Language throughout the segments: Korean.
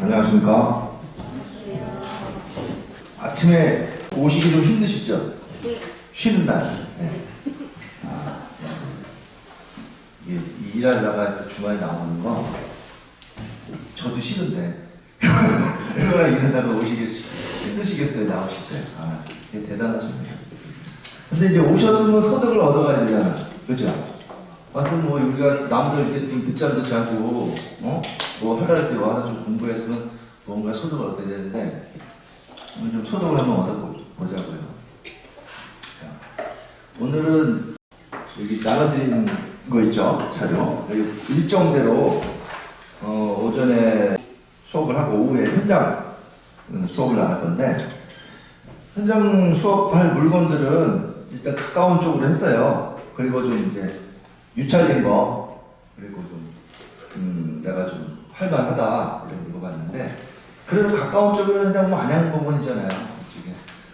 안녕하십니까? 아침에 오시기 좀 힘드시죠? 쉬는 날. 네. 이게 일하다가 주말에 나오는 거 저도 싫은데 얼마나 일하다가 힘드시겠어요, 나오실 때. 이게 대단하십니다. 근데 이제 오셨으면 소득을 얻어가야 되잖아. 그죠? 와서 뭐 우리가 남들 이렇게 좀 늦잠도 자고 뭐 하랄 때 와서 좀 공부했으면 뭔가 소득을 얻어야 되는데 오늘 좀 소득을 한번 얻어보자고요. 자, 오늘은 여기 나눠드린 거 있죠, 자료. 여기 일정대로 오전에 수업을 하고 오후에 현장 수업을 나눌 건데, 현장 수업할 물건들은 일단 가까운 쪽으로 했어요. 그리고 좀 이제 유찰된 거, 그리고 좀 내가 좀 할만하다 이런 거 봤는데, 그래도 가까운 쪽으로 현장 뭐 안양공원이잖아요. 이쪽에.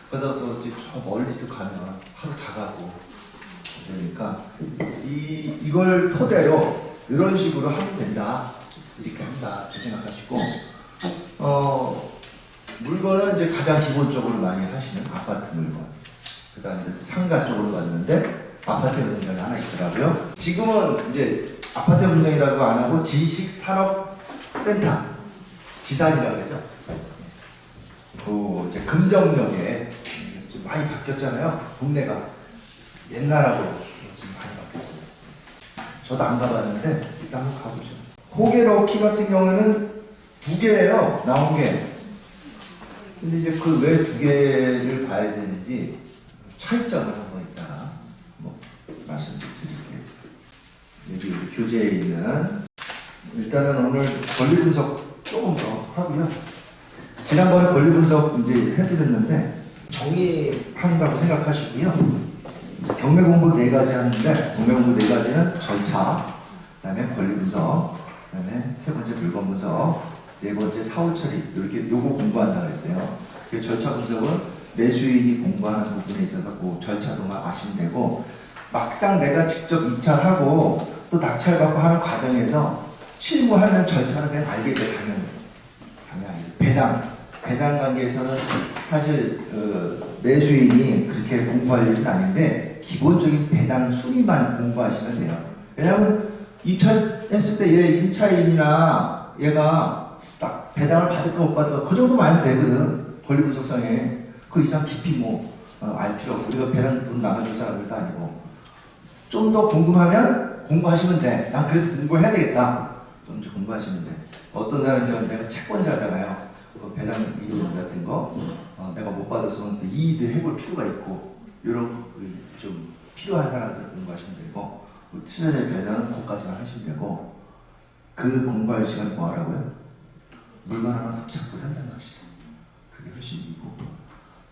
그러다 또 저 멀리 또 가면 하루 다 가고 그러니까 이걸 토대로 이런 식으로 하면 된다, 이렇게 한다 이렇게 생각하시고, 물건은 이제 가장 기본적으로 많이 하시는 아파트 물건, 그 다음에 상가 쪽으로 갔는데 아파트 분양이 하나 있더라고요. 지금은 이제 아파트 분양이라고 안 하고 지식산업센터, 지산이라고 하죠. 그 이제 금정역에 좀 많이 바뀌었잖아요. 동네가 옛날하고 좀 많이 바뀌었어요. 저도 안 가봤는데 일단 한번 가보죠. 호계로키 같은 경우는 2개예요, 나온 게. 근데 이제 그 왜 2개를 봐야 되는지 차이점을 한번 이따가 말씀드릴게요. 여기 교재에 있는, 일단은 오늘 권리 분석 조금 더 하고요. 지난번에 권리 분석 이제 해드렸는데 정의한다고 생각하시고요. 경매 공부 4가지 하는데, 경매 공부 4가지는 절차, 그 다음에 권리 분석, 그 다음에 3번째 물건 분석, 4번째 사후 처리, 이렇게 요거 공부한다고 했어요. 그 절차 분석은 매수인이 공부하는 부분에 있어서 그 절차도만 아시면 되고, 막상 내가 직접 입찰하고 또 낙찰받고 하는 과정에서 실무하는 절차를 그냥 알게 돼, 당연히. 배당 관계에서는 사실 매수인이 그렇게 공부할 일은 아닌데, 기본적인 배당 순위만 공부하시면 돼요. 왜냐하면 입찰했을 때 얘 임차인이나 얘가 딱 배당을 받을까 못 받을까 그 정도만 알면 되거든, 권리 분석상에. 그 이상 깊이 알 필요 없고, 우리가 배당 돈 나눠줄 사람들도 아니고. 좀 더 궁금하면 공부하시면 돼. 난 그래도 공부해야 되겠다, 좀 공부하시면 돼. 어떤 사람들은 내가 채권자잖아요. 배당 이론 같은 거 내가 못 받았으면 또 이의도 해볼 필요가 있고, 이런 좀 필요한 사람들 공부하시면 되고, 투자자의 배당은 그것까지만 하시면 되고, 그 공부할 시간에 뭐 하라고요? 물건 하나 딱 잡고 현장 가시죠. 그게 훨씬 이고,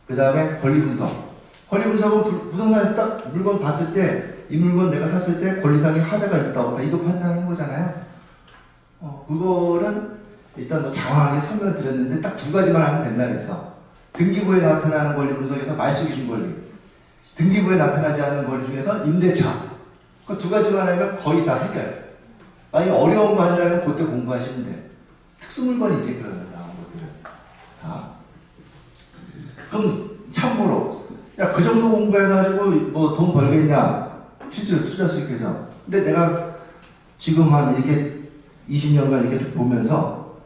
그 다음에 권리 분석. 권리 분석은 부동산에 딱 물건 봤을 때, 이 물건 내가 샀을 때 권리상의 하자가 있다 없다 이거 판단하는 거잖아요. 그거는 일단 뭐 장황하게 설명을 드렸는데 딱 2가지만 하면 된다 그랬어. 등기부에 나타나는 권리 분석에서 말소기준 권리, 등기부에 나타나지 않는 권리 중에서 임대차, 그 2가지만 하면 거의 다 해결. 만약에 어려운 거 하려면 그때 공부하시면 돼. 특수물건이지, 그러면 나온 것들은 다. 그럼 참고로, 야, 그 정도 공부해가지고 뭐 돈 벌겠냐, 실제로 투자 수익해서. 근데 내가 지금 한 이게 20년간 이렇게 보면서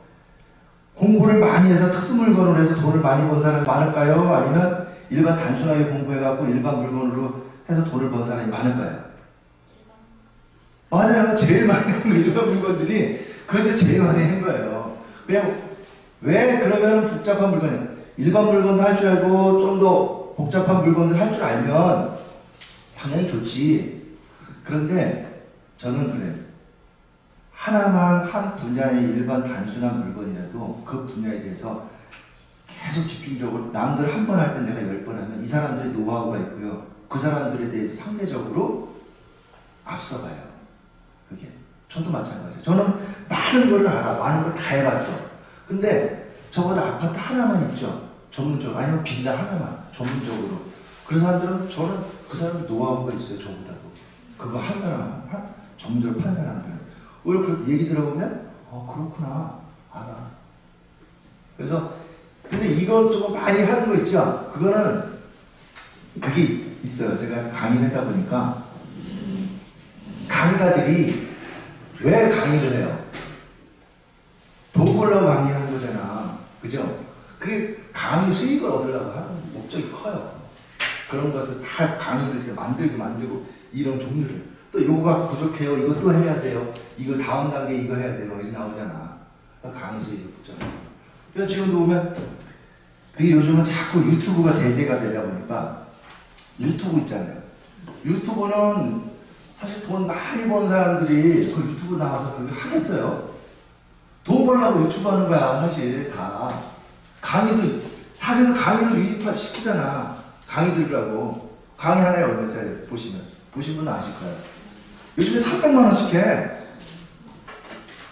공부를 많이 해서 특수물건으로 해서 돈을 많이 번 사람이 많을까요? 아니면 일반 단순하게 공부해갖고 일반 물건으로 해서 돈을 번 사람이 많을까요? 맞아요. 제일 많이 한 일반 물건들이 그런데 제일 많이 한 거예요. 그냥 왜 그러면 복잡한 물건이에요. 일반 물건도 할 줄 알고 좀 더 복잡한 물건을 할 줄 알면 당연히 좋지. 그런데 저는 그래요. 하나만 한 분야의 일반 단순한 물건이라도 그 분야에 대해서 계속 집중적으로, 남들 한 번 할 때 내가 10번 하면 이 사람들의 노하우가 있고요. 그 사람들에 대해서 상대적으로 앞서가요. 그게. 저도 마찬가지예요. 저는 많은 걸 알아. 많은 걸 다 해봤어. 근데 저보다 아파트 하나만 있죠. 전문적으로. 아니면 빌라 하나만 전문적으로. 그 사람들은, 저는 그 사람들 노하우가 있어요. 저보다도. 그거 한 사람, 전문적으로 판 사람들. 오히려 그 얘기 들어보면 그렇구나, 알아. 그래서 근데 이건 조금 많이 하는 거 있죠. 그거는 그게 있어요. 제가 강의를 하다 보니까 강사들이 왜 강의를 해요? 돈 벌려고 강의하는 거잖아. 그죠? 그게 강의 수익을 얻으려고 하는 목적이 커요. 그런 것을 다 강의를 이렇게 만들고 이런 종류를 또 요거가 부족해요. 이거 또 해야 돼요. 이거 다음 단계 이거 해야 돼요. 이렇게 나오잖아. 강의 수익을 붙잖아. 그래서 지금도 보면 그게 요즘은 자꾸 유튜브가 대세가 되다 보니까 유튜브 있잖아요. 유튜브는 사실 돈 많이 번 사람들이 그 유튜브 나와서 그걸 하겠어요? 돈 벌려고 유튜브 하는 거야, 사실 다. 강의도, 다 그래서 강의를 유입화 시키잖아. 강의 들으라고. 강의 하나에 얼마짜리 보시면. 보신 분은 아실 거예요. 요즘에 300만원씩 해.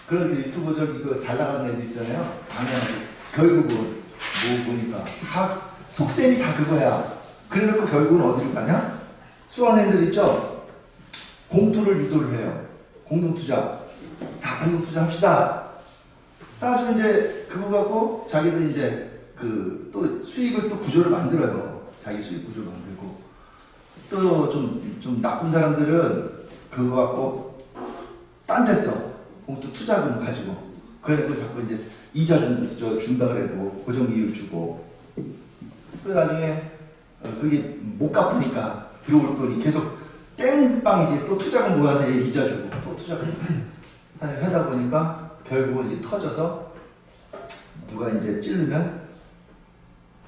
그런 유튜브 이거 잘 나가는 애들 있잖아요. 강의하면서. 결국은, 뭐 보니까. 다, 속셈이 다 그거야. 그래 놓고 결국은 어디로 가냐? 수강생들 있죠? 공투를 유도를 해요. 공동투자. 다 공동투자 합시다. 나중에 이제 그거 갖고 자기들 이제 그 또 수익을 또 구조를 만들어요. 자기 수익 구조를 만들고. 또 좀 나쁜 사람들은 그거 갖고 딴 데 써. 공투 투자금 가지고. 그래갖고 자꾸 이제 이자 준다 그래도 고정이율 주고. 그 나중에 그게 못 갚으니까 들어올 돈이 계속 땡빵이지. 또 투자금 모아서 이자 주고 또 투자금 하다 보니까 결국은 이제 터져서 누가 이제 찌르면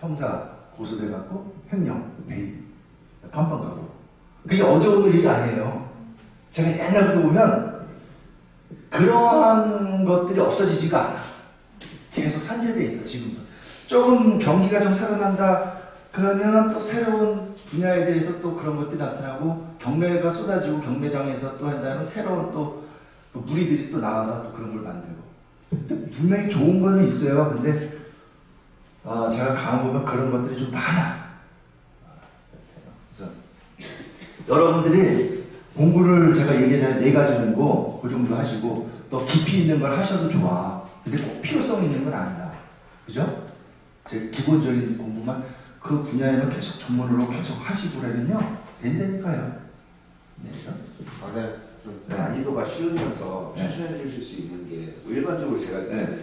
형사 고소돼갖고 횡령, 배임, 감방 가고. 그게 어제 오늘 일이 아니에요. 제가 옛날부터 보면 그러한 것들이 없어지지가 않아. 계속 산재돼 있어 지금도. 조금 경기가 좀 살아난다 그러면 또 새로운 분야에 대해서 또 그런 것들이 나타나고 경매가 쏟아지고 경매장에서 또 한다면 새로운 또 무리들이 또 나와서 또 그런 걸 만들고. 근데 분명히 좋은 거는 있어요. 근데 제가 강의 보면 그런 것들이 좀 많아. 그래서 여러분들이 공부를 제가 얘기했잖아요. 4가지 공부 그 정도 하시고 또 깊이 있는 걸 하셔도 좋아. 근데 꼭 필요성 있는 건 아니다. 그죠? 제 기본적인 공부만 그 분야에는 계속 전문으로 계속 하시고 그러면요 된다니까요. 네, 맞아요. 좀 난이도가 쉬우면서 추천해 주실 수 있는 게 일반적으로 제가 느끼는데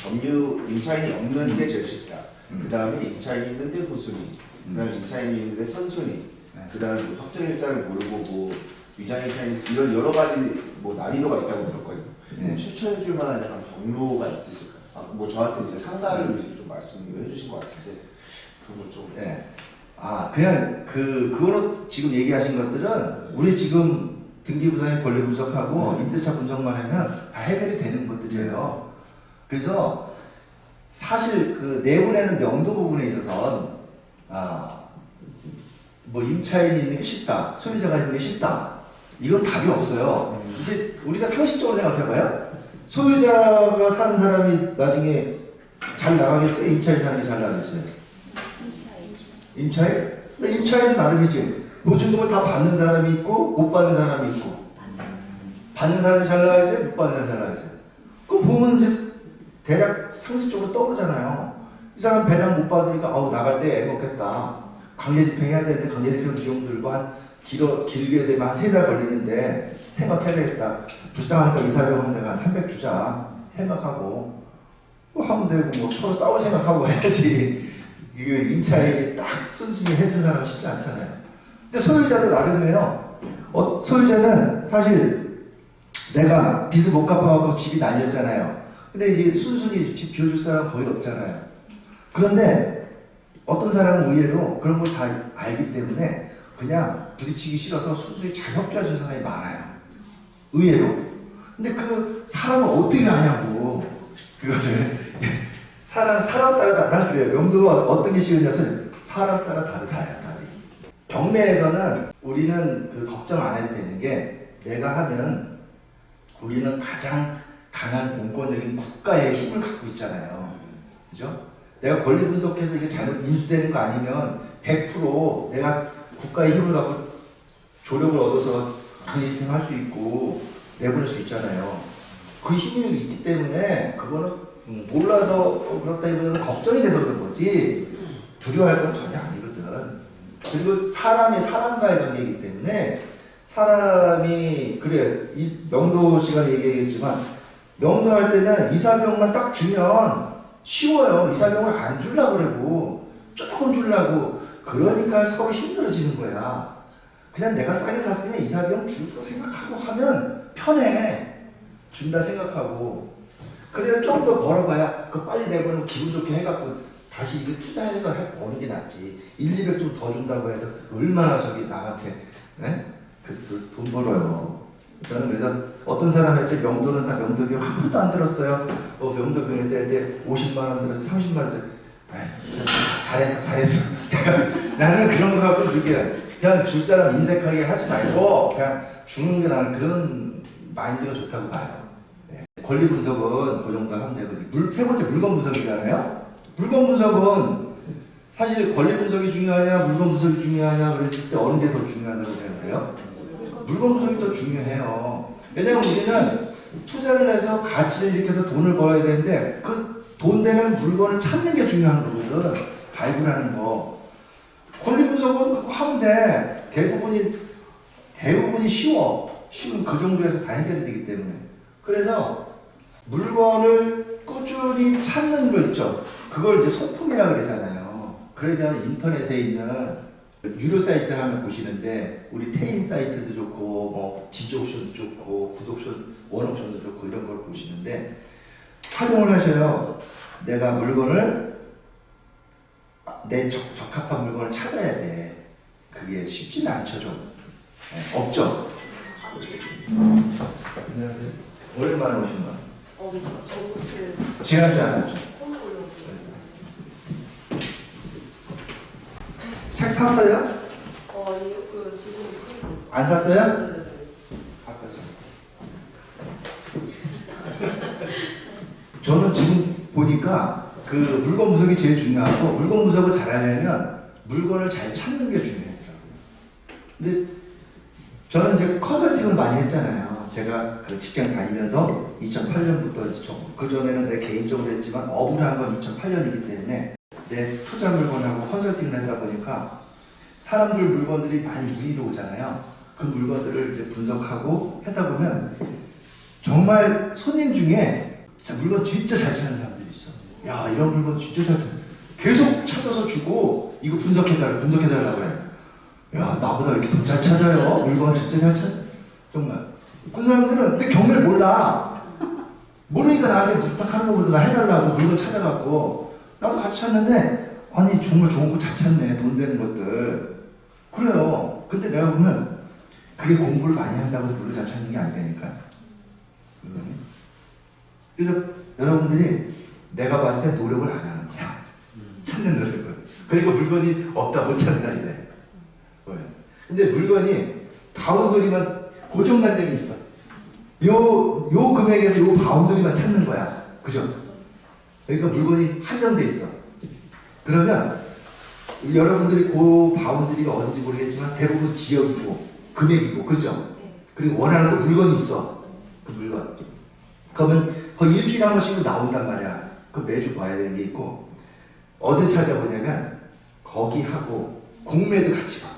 점유 임차인이 없는 게 제일 쉽다. 그 다음에 임차인이 있는데 후순위, 그 다음에 임차인이 있는데 선순위, 그 다음에 뭐 확정일자를 모르고 뭐 위장임차인 이런 여러 가지 뭐 난이도가 있다고 들었거든요. 추천해 줄 만한 약간 경로가 있으실까요? 뭐 저한테 이제 상가를 위주로 좀 말씀해 주신 것 같은데 그걸 좀. 네. 그냥 그거로 지금 얘기하신 것들은 우리 지금 등기부상의 권리 분석하고 임대차 분석만 하면 다 해결이 되는 것들이에요. 그래서 사실 그 내부내는 명도 부분에 있어서 뭐 임차인이 있는 게 쉽다, 소유자가 있는 게 쉽다, 이건 답이 없어요. 이제 우리가 상식적으로 생각해봐요. 소유자가 사는 사람이 나중에 잘 나가겠어요? 임차인 사는 게 잘 나가겠어요? 임차인? 근데 임차인은 나름이지. 보증금을 다 받는 사람이 있고 못 받는 사람이 있고. 받는 사람이 잘 나가겠어요? 못 받는 사람이 잘 나가겠어요? 그거 보면 이제 대략 상식적으로 떠오르잖아요. 이 사람 배당 못 받으니까 나갈 때 애먹겠다. 강제집행해야 되는데 강제집행 비용 들고 길게 되면 한 3달 걸리는데 생각해야겠다. 불쌍하니까 이사료금 한 내가 한 300 주자 생각하고 뭐 하면 되고 뭐 서로 싸울 생각하고 해야지. 이게 임차인이 딱 순순히 해주는 사람은 쉽지 않잖아요. 근데 소유자도 나름이에요. 소유자는 사실 내가 빚을 못 갚아갖고 집이 날렸잖아요. 근데 이제 순순히 집 지어줄 사람 거의 없잖아요. 그런데 어떤 사람은 의외로 그런 걸 다 알기 때문에 그냥 부딪히기 싫어서 순순히 잘 협조해주는 사람이 많아요. 의외로. 근데 그 사람은 어떻게 아냐고. 그거를. 사람 따라 난 그래요. 명도가 어떤 게 쉬우냐면 사람 따라 다르다. 경매에서는 우리는 그 걱정 안 해도 되는 게 내가 하면 우리는 가장 강한 공권력인 국가의 힘을 갖고 있잖아요. 그죠? 내가 권리 분석해서 이게 잘못 인수되는 거 아니면 100% 내가 국가의 힘을 갖고 조력을 얻어서 강제집행할 수 있고 내보낼 수 있잖아요. 그 힘이 있기 때문에 그거는 몰라서 그렇다기보다는 걱정이 돼서 그런 거지 두려워할 건 전혀 아니거든. 그리고 사람이 사람과의 관계이기 때문에 사람이 그래 이 명도 시간에 얘기했지만 명도할 때는 이사비용만 딱 주면 쉬워요. 이사비용을 안 주려고 그러고 조금 주려고 그러니까 서로 힘들어지는 거야. 그냥 내가 싸게 샀으면 이사비용 줄 거 생각하고 하면 편해. 준다 생각하고 그래야 좀 더 벌어봐야 그 빨리 내보내면 기분 좋게 해갖고 다시 이거 투자해서 버는 게 낫지. 1, 200 좀 더 준다고 해서 얼마나 저기 남한테 돈 벌어요. 저는 그래서 어떤 사람한테 명도는 다 명도비용 한 푼도 안 들었어요. 명도비용에 때 50만 원 들어서 30만 원 들어서 잘했어. 나는 그런 거 갖고 그냥 줄 사람 인색하게 하지 말고 그냥 주는 게 나는 그런 마인드가 좋다고 봐요. 네. 권리 분석은 그 정도 하면 되고 세 번째 물건 분석이잖아요. 물건 분석은 사실 권리 분석이 중요하냐 물건 분석이 중요하냐 그랬을 때 어느 게 더 중요하다고 생각해요? 물건 분석이 더 중요해요. 왜냐면 우리는 투자를 해서 가치를 일으켜서 돈을 벌어야 되는데 그 돈 되는 물건을 찾는 게 중요한 거거든. 발굴하는 거. 권리 분석은 그거 하면 돼. 대부분이 쉬워. 쉬운 그 정도에서 다 해결이 되기 때문에. 그래서 물건을 꾸준히 찾는 거 있죠. 그걸 이제 소품이라고 그러잖아요. 그러면 인터넷에 있는 유료 사이트 하면 보시는데 우리 태인 사이트도 좋고 뭐 지조옵션도 좋고 구독옵션, 원옵션도 좋고 이런 걸 보시는데 활용을 하셔요. 내가 물건을 내 적합한 물건을 찾아야 돼. 그게 쉽지는 않죠 좀. 네, 없죠. 오랜만에 오신 거. 지난주에 안 왔죠. 책 샀어요? 지금 안 샀어요? 네. 저는 지금 보니까 그 물건 분석이 제일 중요하고 물건 분석을 잘하려면 물건을 잘 찾는 게 중요하더라고요. 근데 저는 이제 컨설팅을 많이 했잖아요. 제가 그 직장 다니면서 2008년부터 그 전에는 내 개인적으로 했지만 업을 한 건 2008년이기 때문에 내 투자 물건하고 컨설팅을 하다 보니까 사람들 물건들이 많이 문의로 오잖아요. 그 물건들을 이제 분석하고 하다 보면 정말 손님 중에 물건 진짜 잘 찾는 사람들이 있어. 야, 이런 물건 진짜 잘 찾는. 계속 찾아서 주고 이거 분석해달라고 그래. 야, 나보다 이렇게 더 잘 찾아요. 물건 진짜 잘 찾아. 정말. 그 사람들은 근데 경매를 몰라. 모르니까 나한테 부탁하는 거보다 해달라고 물건 찾아갖고 나도 같이 찾는데 아니 정말 좋은 거 잘 찾네. 돈 되는 것들. 그래요. 근데 내가 보면 그게 공부를 많이 한다고 해서 물건 잘 찾는 게 아니라니까. 그래서 여러분들이 내가 봤을 때 노력을 안 하는 거야. 찾는 노력을. 그리고 물건이 없다 못 찾는다 이래. 근데 물건이 바운더리만 고정관념이 있어. 요 금액에서 요 바운더리만 찾는 거야. 그죠? 그러니까 물건이 한정돼 있어. 그러면 여러분들이 그 바운더리가 어딘지 모르겠지만 대부분 지역이고 금액이고 그렇죠? 그리고 원하는 또 물건이 있어. 그 물건. 그러면 거의 일주일에 한 번씩 나온단 말이야. 그 매주 봐야 되는 게 있고 어딜 찾아보냐면 거기하고 공매도 같이 봐.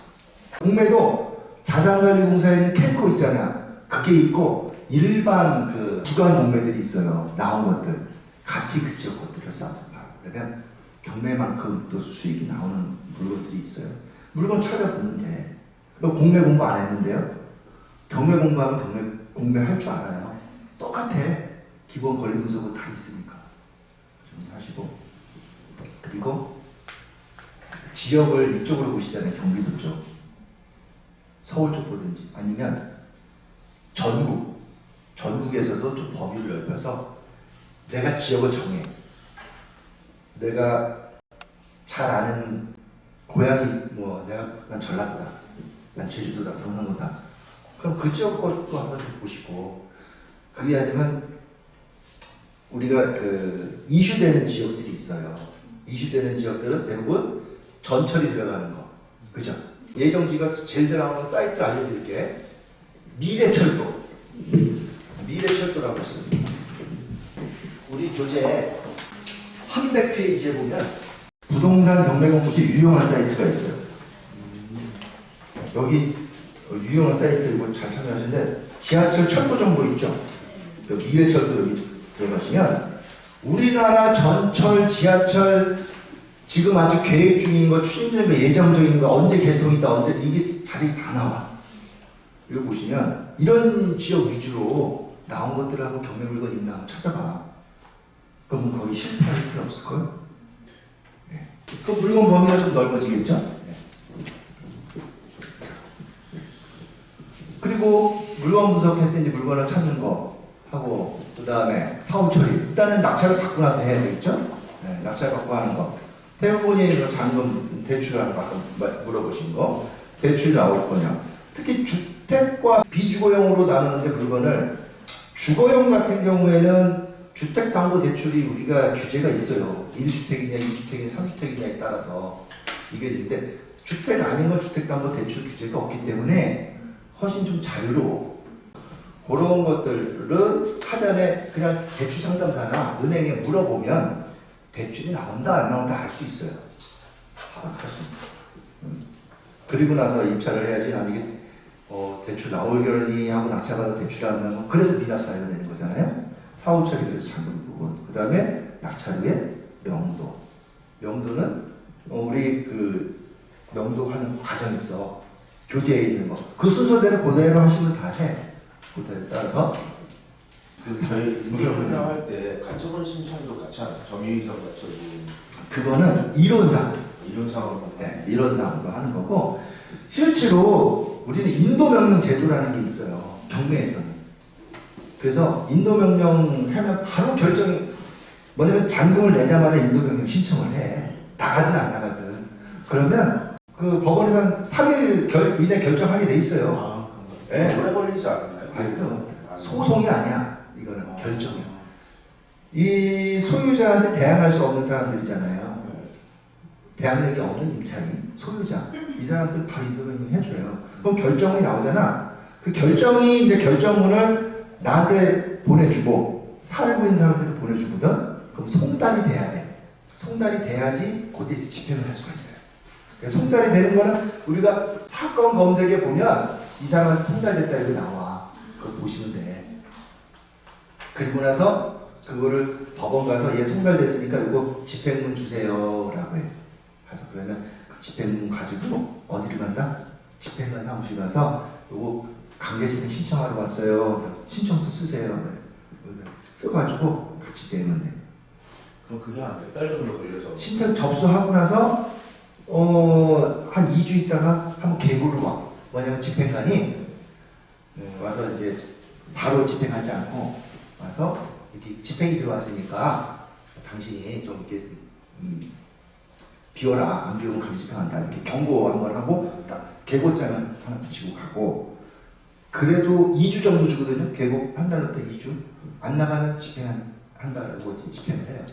공매도 자산관리공사에 있는 캠코 있잖아. 그게 있고 일반 그 기관 공매들이 있어요. 나온 것들 같이 그 지역 것들을 싸서 봐. 그러면 경매만큼 또 수익이 나오는 물건들이 있어요. 물건 찾아보면 돼. 공매 공부 안 했는데요. 경매 공부하면 공매 할 줄 알아요. 똑같아. 기본 권리 분석은 다 있으니까. 좀 하시고. 그리고 지역을 이쪽으로 보시잖아요. 경기도 쪽. 서울 쪽 보든지 아니면 전국에서도 좀 범위를 넓혀서 내가 지역을 정해. 내가 잘 아는 고향이 뭐 난 전라도다, 난 제주도다, 경상도다. 그럼 그 지역 것도 한번 좀 보시고 그게 아니면 우리가 그 이슈되는 지역들이 있어요. 이슈되는 지역들은 대부분 전철이 들어가는 거, 그죠? 예정지가 제일 잘 나오는 사이트 알려드릴게. 미래철도라고 있습니다. 우리 교재 300페이지에 보면 부동산 경매 공부시 유용한 사이트가 있어요. 여기 유용한 사이트 이거 잘 참여하시는데 지하철 철도 정보 있죠? 여기 이해철도 여기 들어가시면 우리나라 전철, 지하철 지금 아주 계획 중인 거, 추진 중인 거, 예정적인 거, 언제 개통이다, 언제 이게 자세히 다 나와. 이거 보시면 이런 지역 위주로 나온 것들을 한번 경매 물건 있나 한번 찾아봐. 그럼 거기 실패할 필요 없을걸? 네. 그 물건 범위가 좀 넓어지겠죠? 네. 그리고 물건 분석할 때 이제 물건을 찾는 거 하고 그 다음에 사후 처리. 일단은 낙찰을 받고 나서 해야 되겠죠? 네, 낙찰 받고 하는 거. 대부분이 잔금 대출하는 거 아까 물어보신 거 대출 나올 거냐. 특히 주택과 비주거용으로 나누는데 물건을 주거용 같은 경우에는 주택담보대출이 우리가 규제가 있어요. 1주택이냐 2주택이냐 3주택이냐에 따라서 이게 있는데 주택 아닌 건 주택담보대출 규제가 없기 때문에 훨씬 좀 자유로워. 그런 것들은 사전에 그냥 대출 상담사나 은행에 물어보면 대출이 나온다 안 나온다 알 수 있어요. 파악하시면. 그리고 나서 입찰을 해야지 아니게 대출 나오려니 하고 낙찰받아 대출 안 나면 그래서 미납 사유가 되는 거잖아요. 사후 처리 그래서 잔금 부분. 그 다음에 낙찰 후에 명도. 명도는 우리 그 명도하는 과정이 있어. 교재에 있는 거. 그 순서대로 그대로 하시면 다 해. 그대로 따라서. 그 저희 인도명령 때 가처분 신청도 같이 하는 점유이전 가처분 그거는 이론상. 이론상으로 네, 이론상으로 하는 거고 실제로 우리는 인도명령 제도라는 게 있어요. 경매에서는. 그래서 인도명령 하면 바로 결정이 뭐냐면 잔금을 내자마자 인도명령 신청을 해. 나가든 안 나가든. 그러면 그 법원에서 한 3일 이내 결정하게 돼 있어요. 아, 그런가요? 네. 오래 걸리지 않나요? 아니, 그럼 소송이 아니야. 이거는 결정이야. 이 소유자한테 대항할 수 없는 사람들이잖아요. 대항력이 없는 임차인, 소유자. 이 사람들 바로 인도명령 해줘요. 그럼 결정이 나오잖아. 그 결정이 이제 결정문을 나한테 보내주고 살고 있는 사람한테도 보내주거든. 그럼 송달이 돼야 돼. 송달이 돼야지 그때 이제 집행을 할 수가 있어요. 그러니까 송달이 되는 거는 우리가 사건 검색에 보면 이 사람한테 송달됐다 이렇게 나와. 그거 보시면 돼. 그리고 나서 그거를 법원 가서 얘 송달됐으니까 이거 집행문 주세요 라고 해. 가서 그러면 그 집행문 가지고 어디를 간다? 집행관 사무실 가서 요거 강제집행 신청하러 왔어요. 신청서 쓰세요. 써가지고 같이 내면 돼. 그럼 그게 한 몇 달 정도 걸려서 신청 접수하고 나서 한 2주 있다가 한번 계보를 와. 뭐냐면 집행관이 와서 이제 바로 집행하지 않고 와서 이렇게 집행이 들어왔으니까 당신이 좀 이렇게 비워라. 안 비우면 강제 집행한다. 이렇게 경고 한번 하고 딱 계고장을 하나 붙이고 가고 그래도 2주 정도 주거든요. 계고 한 달부터 2주 안 나가면 집행한다고 집행을 해요.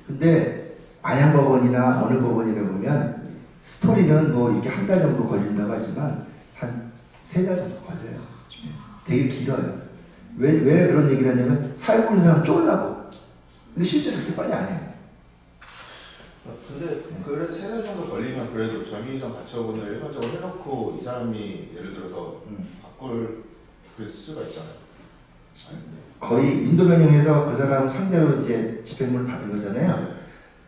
근데 안양법원이나 어느 법원이라 보면 스토리는 뭐 이렇게 한 달 정도 걸린다고 하지만 한 3달 정도 걸려요. 되게 길어요. 왜 그런 얘기를 하냐면 살고 있는 사람 쫄라고. 근데 실제로 그렇게 빨리 안 해요. 근데 그래도 3달 정도 걸리면 그래도 점유이전 가처분을 일반적으로 해놓고 이 사람이 예를 들어서 바꿀 그 수가 있잖아요. 거의 인도명령에서 그 사람 상대로 이제 집행문을 받은 거잖아요.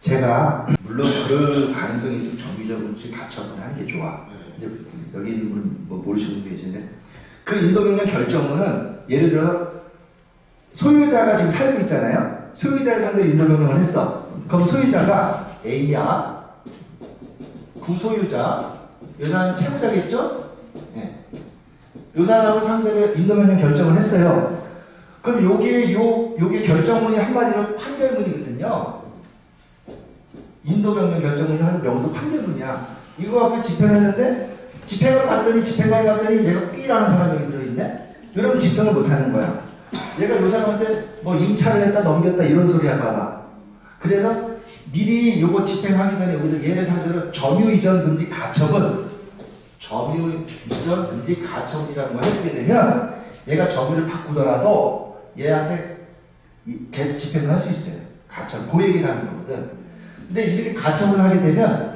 제가 물론 그럴 가능성이 있으면 정기적으로 가처분을 하는 게 좋아. 이제 여기 있는 분은 뭐 모르시는 분 계시는데 그 인도명령 결정문은 예를 들어 소유자가 지금 살고 있잖아요. 소유자를 상대로 인도명령을 했어. 그럼 소유자가 A야. 구소유자. 이 사람은 채무자겠죠? 네. 이 사람을 상대로 인도명령 결정을 했어요. 그럼 요게 결정문이 한마디로 판결문이거든요. 인도명령 결정문이 한 명도 판결문이야. 이거 갖고 집행했는데 집행을 갔더니 집행관이 갔더니 얘가 B라는 사람이 들어있네? 이러면 집행을 못하는 거야. 얘가 이 사람한테 뭐 임차를 했다 넘겼다 이런 소리 할까봐. 그래서 미리 요거 집행하기 전에 여기서 얘를 상대로 점유이전 금지 가처분 점유이전 금지 가처분이라는 걸 해주게 되면 얘가 점유를 바꾸더라도 얘한테 계속 집행을 할 수 있어요. 가처분, 그 얘기를 하는 거거든. 근데 이렇게 가처분을 하게 되면은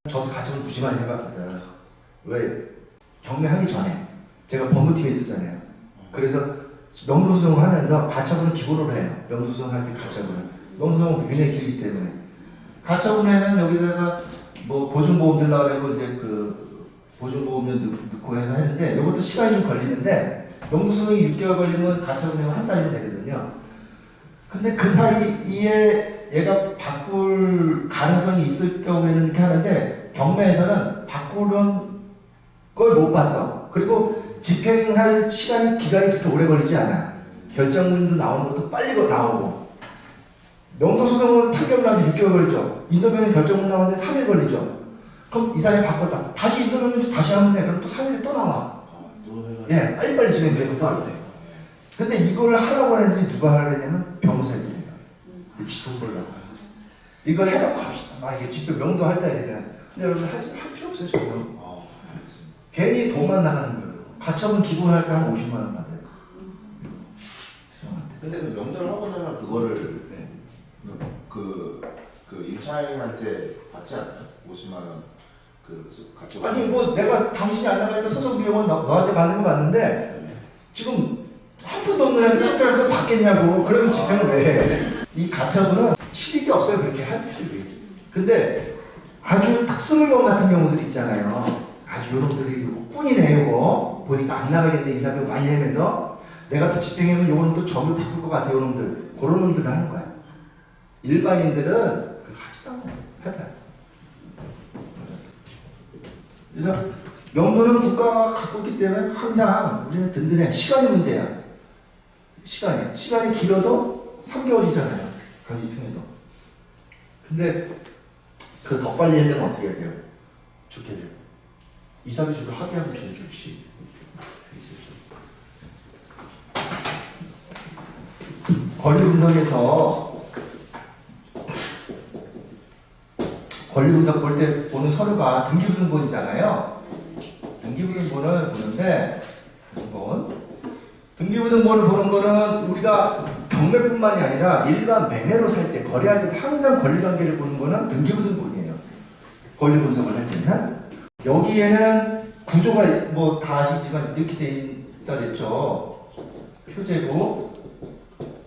저도 가처분 무지 많이 해봤거든. 왜? 경매하기 전에 제가 법무팀에 있었잖아요. 그래서 명도소송을 하면서 가처분을 기본으로 해요. 명도소송할 때 가처분을. 명도소송은 굉장히 길기 때문에. 가처분에는 여기다가 뭐 보증보험 들라고 이제 그 보증보험료 넣고 해서 했는데 이것도 시간이 좀 걸리는데 명도소송이 6개월 걸리면 가처분이 한 달이면 되거든요. 근데 그 사이에 얘가 바꿀 가능성이 있을 경우에는 이렇게 하는데 경매에서는 바꾸는 걸 못 봤어. 그리고 집행할 기간이 그렇게 오래 걸리지 않아. 결정문도 나오는 것도 빨리 나오고. 명도소송은 판결 나는데 6개월 걸리죠. 인도변은 결정문 나오는데 3일 걸리죠. 그럼 이 사람이 바꿨다. 다시 인도변은 다시 하면 돼. 그럼 또 3일에 또 나와. 예, 빨리빨리 진행되고 또 안 돼. 근데 이걸 하라고 하는지 누가 하려냐면 변호사들이에요. 돈 벌라고. 이걸 해놓고 합시다. 막 이게 직접 명도할 때 되면. 근데 여러분 할 필요 없어요, 지금. 괜히 돈만 나가는 거예요. 가처분 기본할 때 한 50만 원 받아요. 근데 그 명도를 하고 나면 그거를 그 임차인한테 받지 않나요? 50만 원 가처분. 아니 뭐 내가 당신이 안 나가니까 소송 비용은 너한테 받는 거 맞는데 지금 한 푼도 없는 애한테 조금이라도 받겠냐고. 그러면 집행을 왜 해? 이 가처분은 실익이 없어요. 그렇게 할 필요가. 근데 아주 특수물건 같은 경우들 있잖아요. 아주 요놈들이 꾼이네 요거. 보니까 안 나가겠네 이 사람이 많이 하면서 내가 또 집행하면 요거는 또 점을 바꿀 것 같아요. 요놈들. 그런 놈들은 하는 거야. 일반인들은 그걸 하지도 않아요. 해봐요. 그래서 명도는 국가가 갖고 있기 때문에 항상 우리는 든든해. 시간이 문제야. 시간이 길어도 3개월이잖아요. 가지 평에도. 근데 그 더 빨리 하려면 어떻게 해야 돼요? 좋게 돼요. 이사비 주고 합의하면 저도 좋지. 권리분석 볼 때 보는 서류가 등기부등본이잖아요. 등기부등본을 보는데 등기부등본을 보는 거는 우리가 경매뿐만이 아니라 일반 매매로 살 때 거래할 때 항상 권리관계를 보는 거는 등기부등본이에요. 권리분석을 할 때는 여기에는 구조가 뭐 다 아시지만 이렇게 돼 있다 그랬죠. 표제부,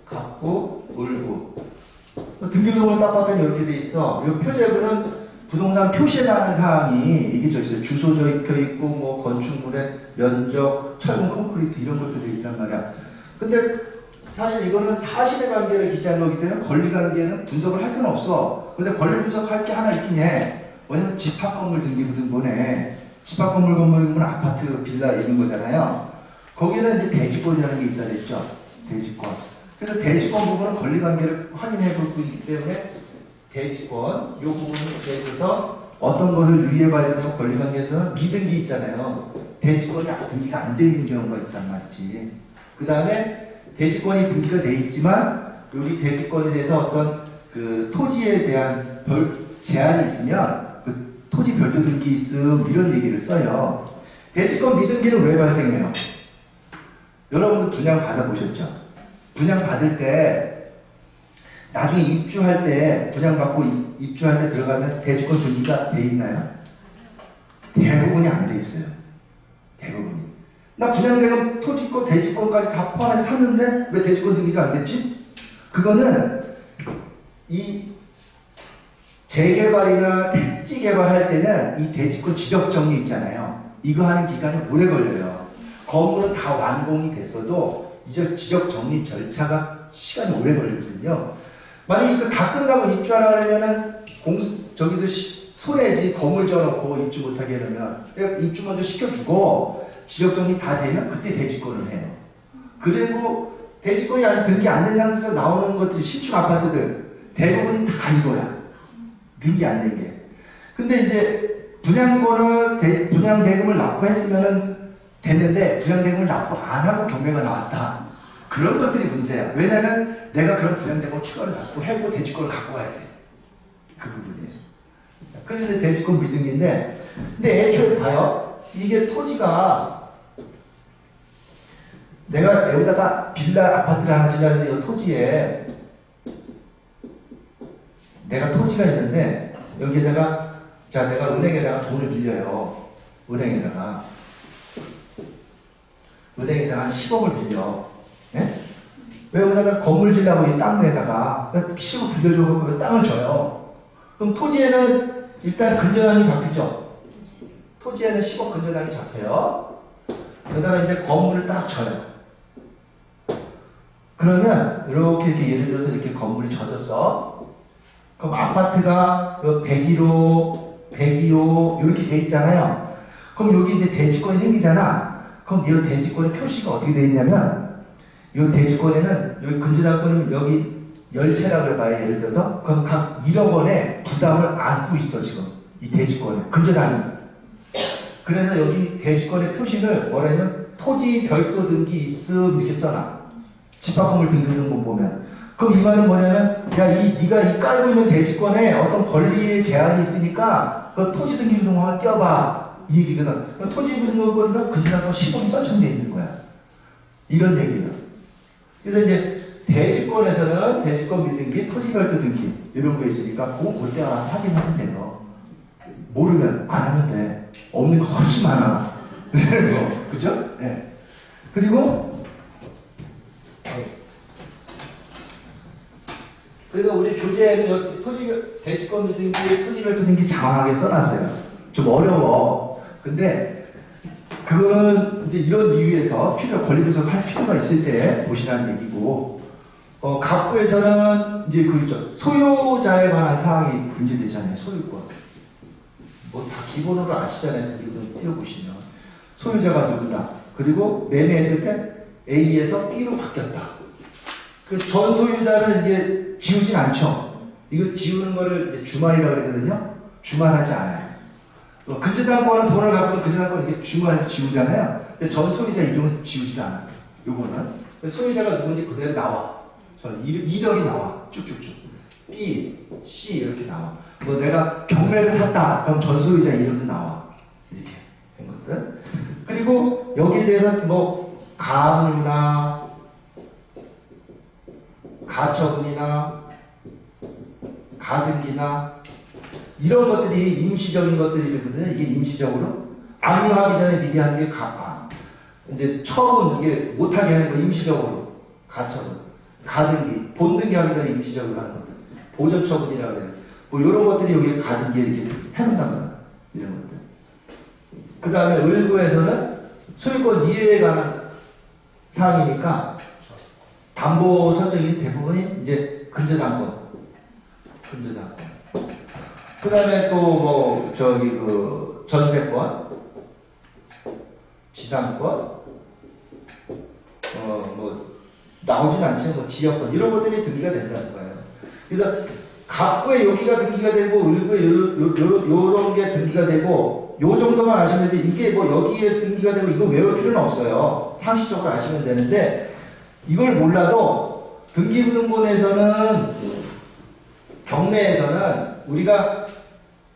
갑부, 을부. 등기부등본을 딱 봤더니 이렇게 돼 있어. 이 표제부는 부동산 표시라는 사항이 이게 저 있어요. 주소 적혀 있고 뭐 건축물의 면적, 철근, 콘크리트 이런 것도 돼 있단 말이야. 근데 사실 이거는 사실의 관계를 기재한 거기 때문에 권리 관계는 분석을 할 건 없어. 근데 권리 분석할 게 하나 있긴 해. 뭐냐면 집합건물 등기부등본에 집합건물 아파트, 빌라 이런 거잖아요. 거기는 이제 대지권이라는 게 있다 그랬죠. 대지권. 그래서 대지권 부분은 권리관계를 확인해 볼 거기 때문에 대지권 이 부분에 대해서 어떤 것을 유의해봐야 되는 권리관계에서는 미등기 있잖아요. 대지권이 등기가 안 돼 있는 경우가 있단 말이지. 그 다음에 대지권이 등기가 돼 있지만 여기 대지권에 대해서 어떤 그 토지에 대한 제한이 있으면 그 토지 별도 등기 있음 이런 얘기를 써요. 대지권 미등기는 왜 발생해요? 여러분도 분양 받아보셨죠? 분양 받을 때 나중에 입주할 때 분양받고 입주할 때 들어가면 대지권 등기가 돼 있나요? 대부분이 안 돼 있어요. 대부분이. 나 분양되는 토지권, 대지권까지 다 포함해서 샀는데 왜 대지권 등기가 안 됐지? 그거는 이 재개발이나 택지 개발할 때는 이 대지권 지적 정리 있잖아요. 이거 하는 기간이 오래 걸려요. 건물은 다 완공이 됐어도 이제 지적 정리 절차가 시간이 오래 걸리거든요. 만약에 이거 다 끝나고 입주하려면은 저기도 손해지. 건물 지어놓고 입주 못하게 해놓으면 입주 먼저 시켜주고 지적 정리 다 되면 그때 대지권을 해요. 그리고 대지권이 아직 등기 안 된 상태에서 나오는 것들이 신축 아파트들 대부분이 다 이거야. 등기 안 된 게. 근데 이제 분양권을 분양 대금을 납부했으면 됐는데 분양 대금을 납부 안 하고 경매가 나왔다. 그런 것들이 문제야. 왜냐면 내가 그런 분양 대금을 추가로 납부하고 대지권을 갖고 와야 돼. 그 부분이. 그래서 대지권 미등기인데, 근데 애초에 봐요. 이게 토지가 내가 여기다가 빌라 아파트를 하나 지으려는데 이 토지에 내가 토지가 있는데 여기에다가 자 내가 은행에다가 돈을 빌려요. 은행에다가 한 10억을 빌려. 예? 왜 여기다가 건물 지려고 이 땅에다가 10억 빌려주고 그 땅을 줘요. 그럼 토지에는 일단 근저당이 잡히죠. 토지에는 10억 근저당이 잡혀요. 여기다가 이제 건물을 딱 줘요. 그러면 이렇게 예를 들어서 이렇게 건물이 젖었어. 그럼 아파트가 101호, 102호 이렇게 돼 있잖아요. 그럼 여기 이제 대지권이 생기잖아. 그럼 이 대지권의 표시가 어떻게 돼 있냐면 이 대지권에는 여기 근저당권이면 여기 열채라고 해봐요. 예를 들어서 그럼 각 1억 원의 부담을 안고 있어 지금 이 대지권에 근저당이. 그래서 여기 대지권의 표시를 뭐라냐면 토지 별도 등기 있음 이렇게 써놔. 집합건물 등기부등본 보면. 그럼 이 말은 뭐냐면 야 네가 이 깔고 있는 대지권에 어떤 권리의 제한이 있으니까 그 토지 등기부등본을 띄워봐 이 얘기거든. 토지 등기부등본은 근저당권 10억이 써천돼 있는 거야. 이런 얘기야. 그래서 이제 대지권에서는 대지권 미등기, 토지 별도 등기 이런 거 있으니까 그건 그때 와서 확인하면 돼요. 모르면 안 하면 돼. 없는 거 훨씬 많아. 그래서 그죠? 네. 그래서 우리 교재에는 여기 대지권 미등기, 토지 별도 등기 장황하게 써놨어요. 좀 어려워. 근데 그거는 이제 이런 이유에서 권리 분석할 필요가 있을 때 보시라는 얘기고, 갑부에서는 이제 그 있죠. 소유자에 관한 사항이 등재되잖아요. 소유권. 뭐 다 기본으로 아시잖아요. 이거 띄워보시면. 소유자가 누구다. 그리고 매매했을 때 A에서 B로 바뀌었다. 그 전 소유자는 이제 지우진 않죠. 이거 지우는 거를 이제 주말이라고 그러거든요. 주말하지 않아요. 근저당권은 돈을 갖고 근저당권 이게 주말에서 지우잖아요. 근데 전 소유자 이름은 지우지 않아요. 요거는 소유자가 누군지 그대로 나와. 이력이 나와. 쭉쭉쭉. B, C 이렇게 나와. 뭐 내가 경매를 샀다. 그럼 전 소유자 이름도 나와. 이렇게 된 것들. 그리고 여기에 대해서 뭐 가압류나 가처분이나 가등기나 이런 것들이 임시적인 것들이거든요. 이게 임시적으로 압류하기 전에 미리 하는 게 이제 처분 이게 못하게 하는 거 임시적으로 가처분, 가등기, 본등기 하기 전에 임시적으로 하는 것들, 보전처분이라고 해요. 뭐 이런 것들이 여기 가등기에 이렇게 해놓는단 말이에요. 이런 것들. 그 다음에 을구에서는 소유권 이해에 관한 사항이니까 담보 설정이 대부분이 이제 근저당권. 그 다음에 또 뭐 전세권, 지상권, 뭐 나오진 않지만 뭐 지역권 이런 것들이 등기가 된다는 거예요. 그래서 갑구에 여기가 등기가 되고 을구에 요런 게 등기가 되고 요 정도만 아시면 되지 이게 뭐 여기에 등기가 되고 이거 외울 필요는 없어요. 상식적으로 아시면 되는데 이걸 몰라도 등기부등본에서는 경매에서는 우리가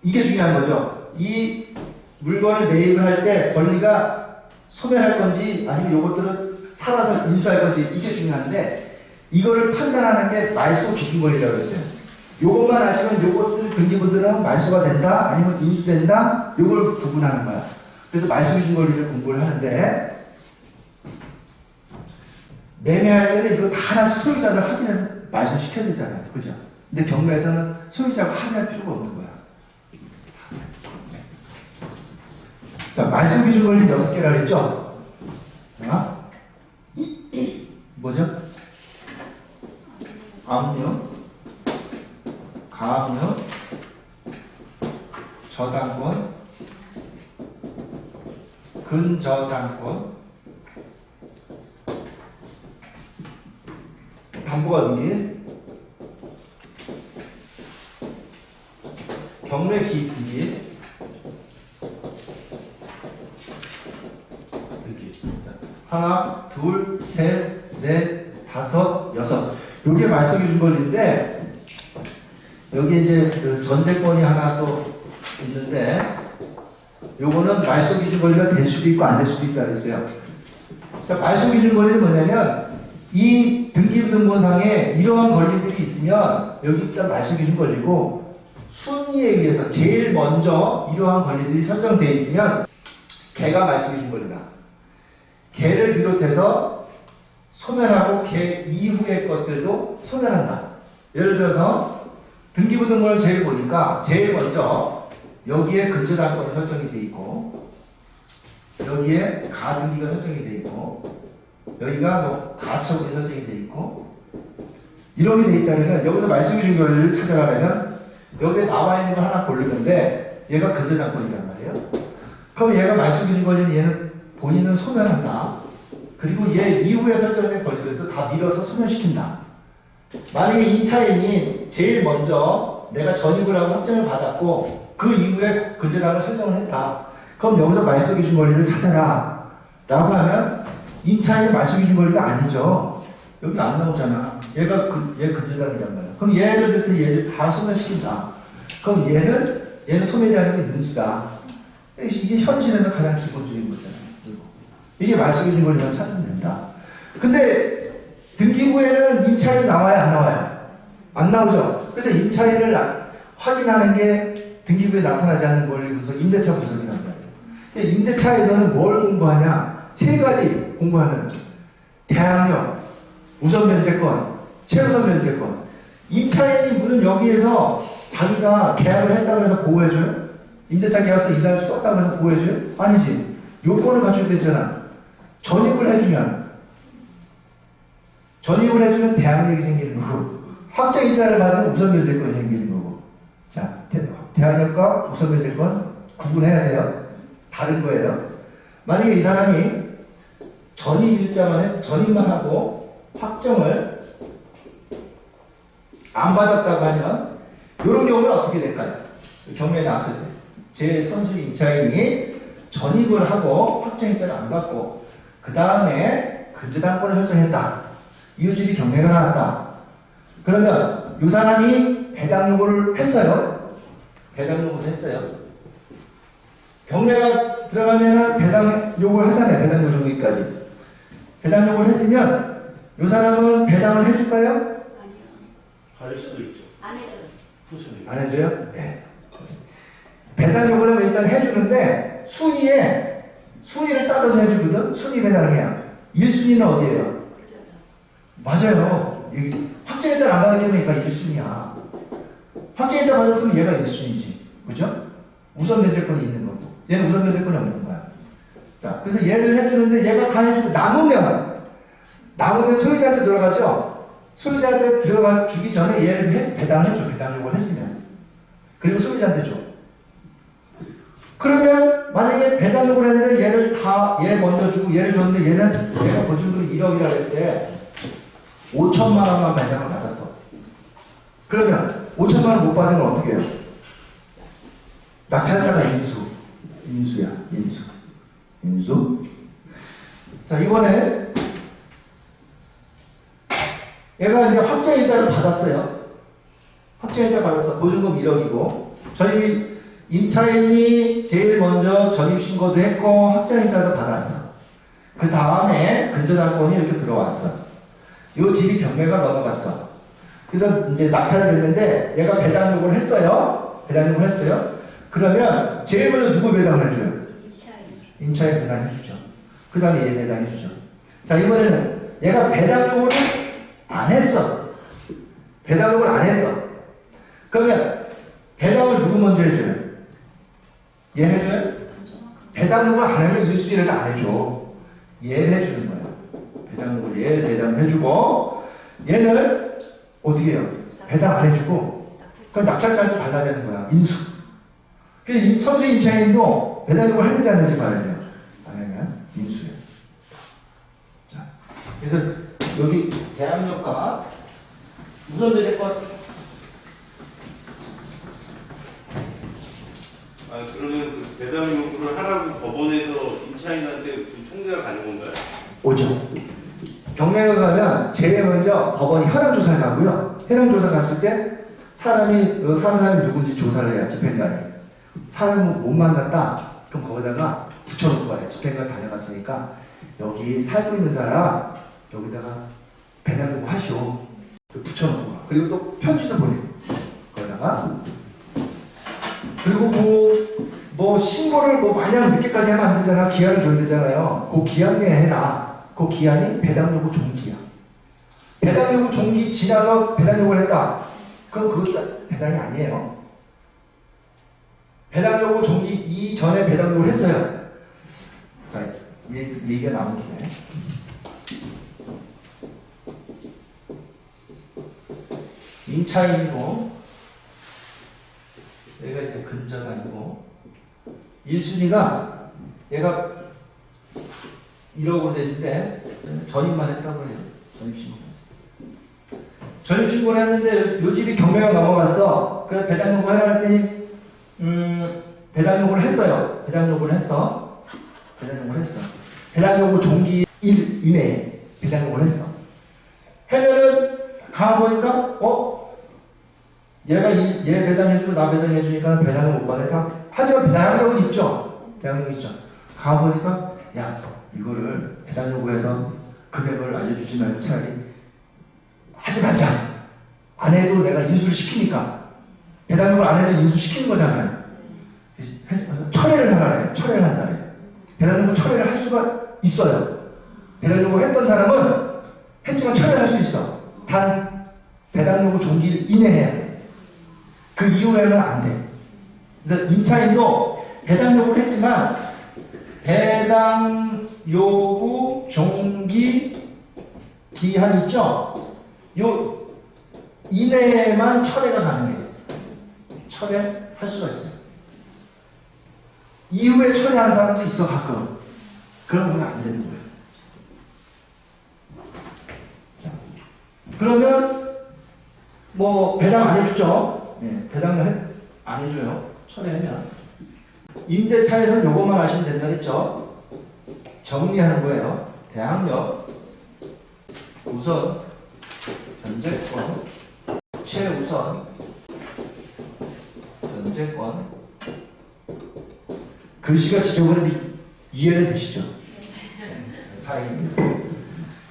이게 중요한 거죠. 이 물건을 매입을 할 때 권리가 소멸할 건지 아니면 요것들을 살아서 인수할 건지 이게 중요한데 이거를 판단하는 게 말소 기준 권리라고 했어요. 요것만 아시면 요것들 등기부들은 말소가 된다 아니면 인수된다 요걸 구분하는 거야. 그래서 말소 기준 권리를 공부를 하는데 매매할 때는 이거 다 하나씩 소유자를 확인해서 말소시켜야 되잖아요. 그죠? 근데 경매에서는 소유자가 확인할 필요가 없는 거야. 자, 말소 기준 권리 6개라 그랬죠? 뭐죠? 압류, 가압류, 저당권, 근저당권, 담보가 등기, 경매 기입 등기, 하나, 둘, 셋, 넷, 다섯, 여섯. 요게 말소 기준 권리인데 여기 이제 그 전세권이 하나 또 있는데 요거는 말소 기준 권리가 될 수도 있고 안 될 수도 있다 그랬어요. 자, 말씀해 준 권리는 뭐냐면 이 등기부등본상에 이러한 권리들이 있으면 여기 일단 말씀해 준 권리고 순위에 의해서 제일 먼저 이러한 권리들이 설정되어 있으면 걔가 말씀해 준 권리다. 걔를 비롯해서 소멸하고 걔 이후의 것들도 소멸한다. 예를 들어서 등기부등본을 제일 보니까 제일 먼저 여기에 근저당권이 설정이 되어 있고 여기에 가등기가 설정이 되어 있고 여기가 뭐 가처분이 설정이 되어 있고 이렇게 되어 있다면 여기서 말씀해 준 권리를 찾아가려면 여기에 나와 있는 걸 하나 고르는데 얘가 근저당권이란 말이에요. 그럼 얘가 말씀해 준 권리는 얘는 본인은 소멸한다. 그리고 얘 이후에 설정된 권리들도 다 밀어서 소멸시킨다. 만약에 임차인이 제일 먼저 내가 전입을 하고 확정을 받았고 그 이후에 근저당을 설정을 했다. 그럼 여기서 말씀해 준 권리를 찾아라 라고 하면 임차인이 말씀해 준 권리가 아니죠. 여기 안 나오잖아. 얘 근저당이란 말이야. 그럼 얘를 다 소멸시킨다. 그럼 얘는 소멸이 아니고 인수다. 이게 현실에서 가장 기본적인 거잖아요. 이게 말씀해 준 권리만 찾으면 된다. 근데 등기부에는 임차인이 나와요, 안 나와요? 안 나오죠. 그래서 임차인을 확인하는 게 등기부에 나타나지 않는 권리 분석, 임대차 분석이란 말이에요. 임대차에서는 뭘 공부하냐? 세 가지 공부하는 거죠. 대항력, 우선 면제권, 최우선 면제권. 임차인이 물론 여기에서 자기가 계약을 했다고 해서 보호해줘요? 임대차 계약서 이달 썼다고 해서 보호해줘요? 아니지. 요건을 갖춰야 되잖아. 전입을 해주면 대항력이 생기는 거고, 확정일자를 받으면 우선 면제권이 생기는 거고. 자, 대항력과 우선 면제권 구분해야 돼요. 다른 거예요. 만약에 이 사람이 전입만 하고 확정을 안 받았다고 하면 이런 경우는 어떻게 될까요? 경매에 나왔을 때 제 선수 임차인이 전입을 하고 확정일자를 안 받고 그 다음에 근저당권을 설정했다. 이유집이 경매가 나왔다. 그러면 이 사람이 배당 요구를 했어요. 배당 요구를 했어요. 경매가 들어가면은 배당 요구를 하잖아요. 배당 요구까지. 배당 요구를 했으면 이 사람은 배당을 해줄까요? 아니요. 할 수도 있죠. 안 해줘요. 후순위. 안 해줘요? 네. 배당 요구는 일단 해주는데 순위를 따져서 해주거든. 순위 배당이야. 1순위는 어디예요? 그죠. 맞아요. 확정일자를 안 받았기 때문에 얘가 1순위야. 확정일자 받았으면 얘가 1순위지. 그죠? 우선 면제권이 있는 거고. 얘는 우선 면제권이 없는 거야. 자, 그래서 얘를 해주는데 얘가 다 해주고 남으면 소유자한테 들어가죠? 소유자한테 들어가 주기 전에 얘를 배당을 해줘. 배당 요구를 했으면. 그리고 소유자한테 줘. 그러면 만약에 배당 요구를 했는데 얘 먼저 주고 얘를 줬는데 얘가 보증금 1억이라고 했대. 5천만 원만 배당을 받았어. 그러면 5천만 원 못 받으면 어떻게 해요? 낙찰자가 인수야. 인수. 자, 이번에 얘가 이제 확정일자를 받았어요. 확정일자 받았어. 보증금 1억이고 저희 임차인이 제일 먼저 전입신고도 했고 확정일자도 받았어. 그 다음에 근저당권이 이렇게 들어왔어. 이 집이 경매가 넘어갔어. 그래서 이제 낙찰이 됐는데 얘가 배당 요구를 했어요. 그러면 제일 먼저 누구 배당을 해줘요? 임차인 배당해주죠. 그 다음에 얘 배당해주죠. 자, 이번에는 얘가 배당 요구를 안 했어. 그러면 배당을 누구 먼저 해줘요? 얘 해줘요? 배당 요구를 안 하면 1순위를 안 해줘. 얘를 해주는 거예요. 배당 요구를 얘 배당해주고 얘는 어떻게 해요? 배당 안 해주고 그럼 낙찰자도 달라내는 거야. 인수. 그래서 선수 임차인도 배당 요구를 하는지 안 하는지 봐야 돼요. 안 하면 인수예요. 자, 그래서 여기 대항력과 우선 배당권 그러면 그 배당 요구를 하라고 법원에서 임차인한테 그 통지가 가는 건가요? 오죠. 경매가 가면 제일 먼저 법원이 현황조사를 가고요. 현황조사 갔을 때 사는 사람이 누군지 조사를 해야 집행관이. 사람을 못 만났다? 그럼 거기다가 붙여놓고 가요. 집행관 다녀갔으니까 여기 살고 있는 사람 여기다가 배당 요구 하시오. 붙여놓고 가. 그리고 또 편지도 보내. 거기다가 그리고 뭐 신고를 뭐 마냥 늦게까지 하면 안 되잖아. 기한을 줘야 되잖아요. 그 기한 내에 해라. 그 기한이 배당 요구 종기야. 배당 요구 종기 지나서 배당 요구를 했다. 그럼 그것도 배당이 아니에요. 배당 요구 종기 이전에 배당 요구를 했어요. 자, 얘기가 나온 김에 임차인이고 얘가 이제 근저당이고 1순위가 얘가 1억으로 되는데 전입만 했다고 해요. 전입신고를 했는데 요 집이 경매가 넘어갔어. 그래서 배당 요구를 하라 했더니 배당 요구를 했어요. 배당 요구를 했어. 배당 요구 종기 1 이내에 배당 요구를 했어. 해면은 가보니까 얘 배당해주고 나 배당해주니까 배당을 못 받았다. 하지만 배당 요구는 있죠. 배당 요구 있죠. 가보니까 야 이거를 배당 요구해서 금액을 알려주지 말고 차라리 하지 말자. 안 해도 내가 인수를 시키니까 배당 요구를 안 해도 인수시키는 거잖아요. 그래서 철회를 하라래. 철회를 한다래. 배당 요구 철회를 할 수가 있어요. 배당 요구 했던 사람은 했지만 철회를 할 수 있어. 단 배당 요구 종기를 이내해야 돼. 그 이후에는 안 돼. 그래서 임차인도 배당 요구를 했지만 배당 요구 종기 기한 있죠? 요 이내에만 철회가 가능해요. 철회할 수가 있어요. 이후에 철회하는 사람도 있어 가끔. 그런 건 안 되는 거예요. 자, 그러면 뭐 배당 안 해주죠? 네, 배당 안 해줘요. 철회하면 임대차에서는 요것만 하시면 된다 그랬죠? 정리하는 거예요. 대항력, 우선, 변제권, 최우선, 변제권. 글씨가 지저분한데 이해는 되시죠? 다행입니다.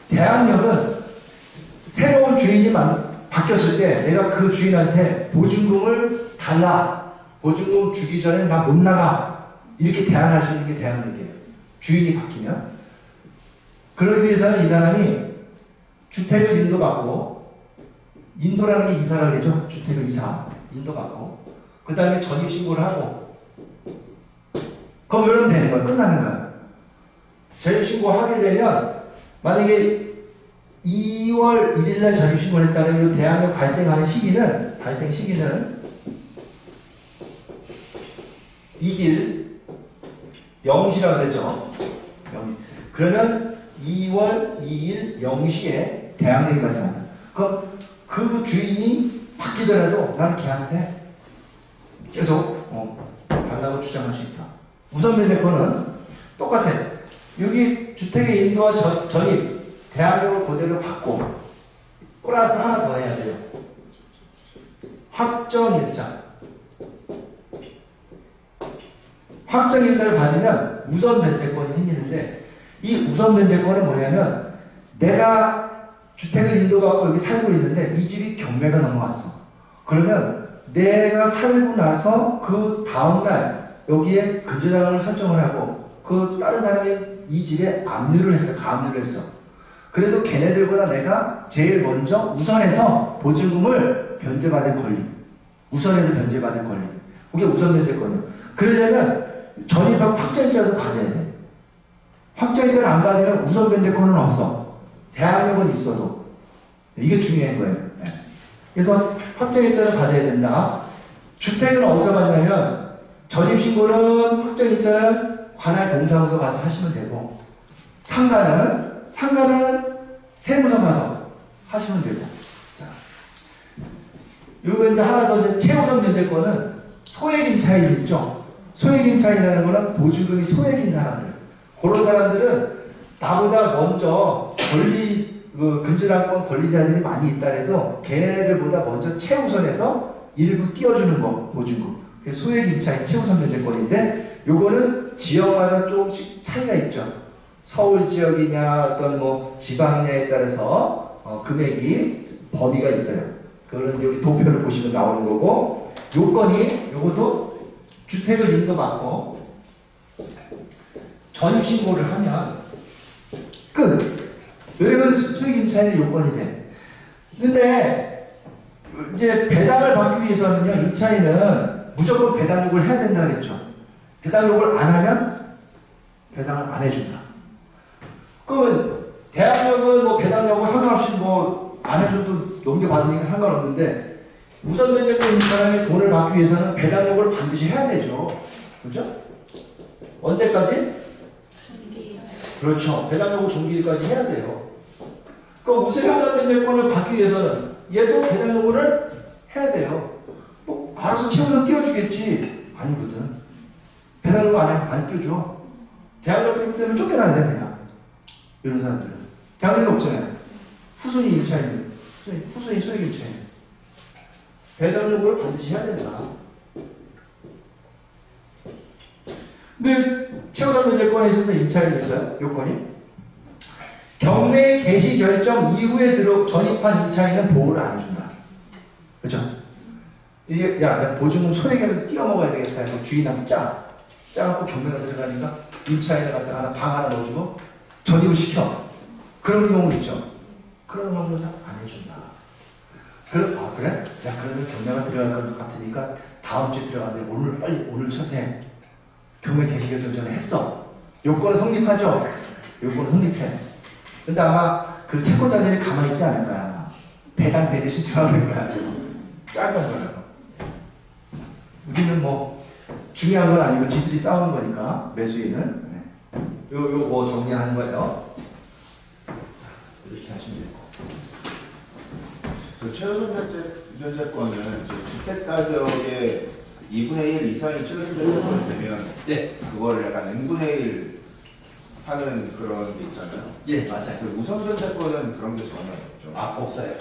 대항력은 새로운 주인이 바뀌었을 때 내가 그 주인한테 보증금을 달라. 보증금 주기 전에 나 못 나가. 이렇게 대항할 수 있는 게 대항력이에요. 주인이 바뀌면. 그러기 위해서는 이 사람이 주택을 인도받고, 인도라는 게 이사라 그러죠. 주택을 이사. 인도받고. 그 다음에 전입신고를 하고. 그럼 이러면 되는 거야. 끝나는 거야. 전입신고하게 되면 만약에 2월 1일날 전입신고를 했다는 이 대항력 발생 시기는 2일 0시라고 그랬죠. 그러면 2월 2일 0시에 대항력이 발생한다. 그럼 그 주인이 바뀌더라도 나는 걔한테 계속 달라고 주장할 수 있다. 우선 변제권은 똑같아. 여기 주택의 인도와 전입 대항력을 그대로 받고 플러스 하나 더 해야 돼요. 확정일자. 확정일자를 받으면 우선 변제권이 생기는데 이 우선 변제권은 뭐냐면 내가 주택을 인도받고 여기 살고 있는데 이 집이 경매가 넘어왔어. 그러면 내가 살고 나서 그 다음날 여기에 근저당을 설정을 하고 그 다른 사람이 이 집에 압류를 했어. 가압류를 했어. 그래도 걔네들보다 내가 제일 먼저 우선해서 보증금을 변제받을 권리. 우선해서 변제받을 권리. 그게 우선 변제권이에요. 그러려면 전입하고 확정일자도 받아야 돼. 확정일자를 안 받으면 우선 변제권은 없어. 대항력은 있어도. 이게 중요한 거예요. 네. 그래서 확정일자를 받아야 된다. 주택은 어디서 받냐면 전입신고는 확정일자는 관할 동사무소 가서 하시면 되고 상가는 세무서 가서 하시면 되고. 자, 요거 이제 하나 더 이제 최우선 변제권은 소액임차인 있죠. 소액임차인이라는 거는 보증금이 소액인 사람들. 그런 사람들은 나보다 먼저 근저당권 권리자들이 많이 있다 해도 걔네들보다 먼저 최우선해서 일부 띄워주는 거, 보증금. 그게 소액임차인 최우선 변제권인데 요거는 지역마다 조금씩 차이가 있죠. 서울 지역이냐 어떤 뭐 지방이냐에 따라서 금액이 범위가 있어요. 그거는 여기 도표를 보시면 나오는 거고, 요건이 요것도 주택을 있는 거 맞고 전입신고를 하면 끝. 왜냐면 소액임차인의 요건이 돼. 근데 이제 배당을 받기 위해서는요, 임차인은 무조건 배당 요구를 해야 된다 그랬죠. 배당 요구를 안 하면 배당을 안 해준다. 그러면 대학력은 뭐 배당 요구 상관없이 뭐 안 해줘도 넘겨받으니까 상관없는데, 우선 면제권 있는 사람이 돈을 받기 위해서는 배당 요구를 반드시 해야 되죠. 그죠? 언제까지? 그렇죠. 배당 요구 종기일까지 해야 돼요. 그럼 우선 면제권을 받기 위해서는 얘도 배당 요구를 해야 돼요. 뭐 알아서 채우면 띄워주겠지. 아니거든. 배당 요구 안 띄워줘. 대학력 때문에 쫓겨나야 돼 그냥. 이런 사람들은. 대학력이 없잖아요. 후순위 임차인, 후순위 소액 임차인. 배당 요구를 반드시 해야 된다. 근데 최우선 면제권에 있어서 임차인이 있어요. 요건이. 경매 개시 결정 이후에 전입한 임차인은 보호를 안 해준다. 그렇죠? 이게 야 보증금 소액에도 띄워 먹어야 되겠다 해서 주인한테 짜갖고 경매가 들어가니까 임차인을 갖다가 하나 방 하나 넣어주고 전입을 시켜. 그런 경우 있죠. 그런 경우는 안 해준다. 그래? 야 그러면 경매가 들어갈 것 같으니까 다음 주에 들어가는데 오늘 첫해 경매 개시 결정 전에 했어. 요건은 성립하죠. 요건은 성립해. 근데 아마 그 채권자들이 가만히 있지 않을 거야. 배당 배제 신청하는 거야. 짧은 거예요. 우리는 뭐 중요한 건 아니고 지들이 싸우는 거니까 매수인은. 네. 요거 정리하는 거예요. 이렇게 하시면 되고. 최우선 면제권은 주택 가격의 2분의 1 이상이 최우선 면제권이 되면 네. 그거를 약간 n분의 1 하는 그런 게 있잖아요. 예, 맞아요. 그 우선 면제권은 그런 게 전혀 없죠. 없어요.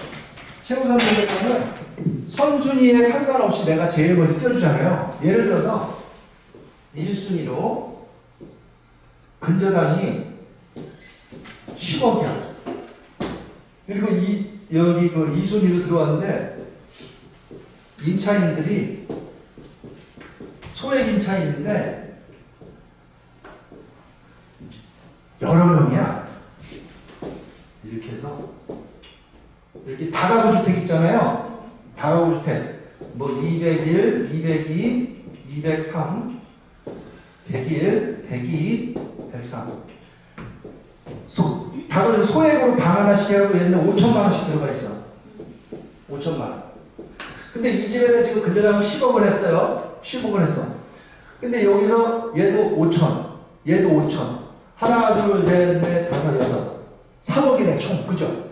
최우선 면제권은 선순위에 상관없이 내가 제일 먼저 띄워주잖아요. 예를 들어서 1순위로 근저당이 10억이야. 그리고 여기 그 2순위로 들어왔는데 임차인들이 소액 임차인인데 여러 명이야. 이렇게 해서 이렇게 다가구 주택 있잖아요. 다가구 주택 뭐 201, 202, 203, 101, 102, 103. 다른 소액으로 방 하나씩 하고 얘는 5천만 원씩 들어가 있어. 5천만 원. 근데 이 집에는 지금 근저당을 10억을 했어요. 10억을 했어. 근데 여기서 얘도 5천, 얘도 5천. 하나, 둘, 셋, 넷, 다섯, 여섯. 3억이네, 총. 그죠?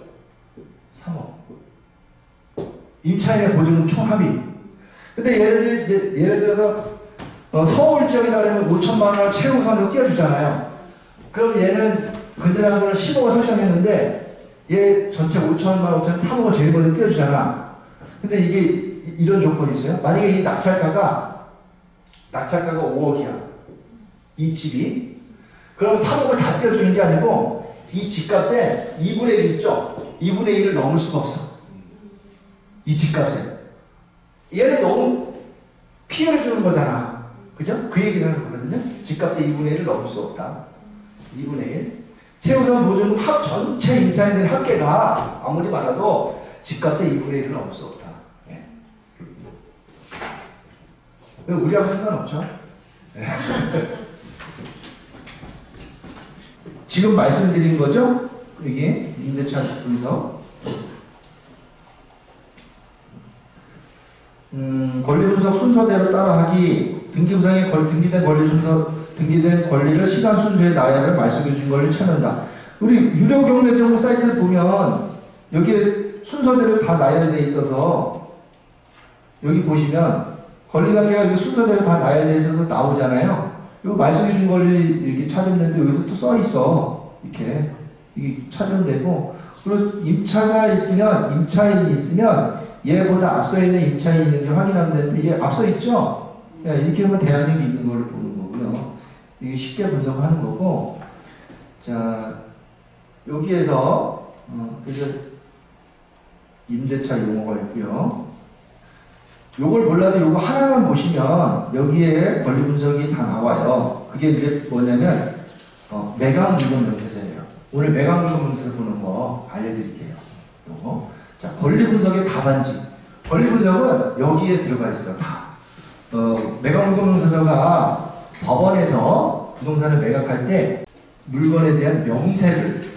3억. 임차인의 보증금 총 합의. 근데 예를 들어서 서울 지역이다 그러면 5천만 원을 최우선으로 띄워주잖아요. 그럼 얘는 근저당을 10억을 설정했는데 얘 전체 5천만 5천 3억을 제일 먼저 띄워주잖아. 근데 이게 이런 조건이 있어요. 만약에 이 낙찰가가 5억이야. 이 집이. 그럼 3억을 다 띄워주는 게 아니고 이 집값에 2분의 1 있죠? 2분의 1을 넘을 수가 없어. 이 집값에. 얘는 너무 피해를 주는 거잖아. 그죠? 그 얘기를 하는 거거든요. 집값에 2분의 1을 넘을 수 없다. 2분의 1. 최우선 보증금 전체 임차인들 합계가 아무리 많아도 집값의 2분의 1을 넘을 수 없다. 예. 우리하고 상관없죠? 예. 지금 말씀드린 거죠? 이게 임대차 분석. 권리 분석 순서대로 따라하기. 등기부상에 등기된 권리를 시간 순서에 나열을 말씀해 주신 권리를 찾는다. 우리 유료 경매정 사이트를 보면 여기에 순서대로 다 나열되어 있어서 여기 보시면 권리관계가 여기 순서대로 다 나열되어 있어서 나오잖아요. 이거 말씀해 주신 권리 이렇게 찾으면 여기도 또 써 있어. 이렇게 찾으면 되고, 그리고 임차가 있으면 임차인이 있으면 얘보다 앞서 있는 임차인이 있는지 확인하면 되는데 얘 앞서 있죠? 이렇게 하면 대안력이 있는 걸 보는 거고요. 이게 쉽게 분석하는 거고. 자, 여기에서 그래서 임대차 용어가 있고요. 요걸 몰라도 요거 하나만 보시면 여기에 권리 분석이 다 나와요. 그게 이제 뭐냐면 매각 물건 명세서예요. 오늘 매각 물건 명세서 보는 거 알려드릴게요. 요거. 자, 권리 분석의 답안지. 권리 분석은 여기에 들어가 있어. 다. 매각 물건 명세서가 법원에서 부동산을 매각할 때 물건에 대한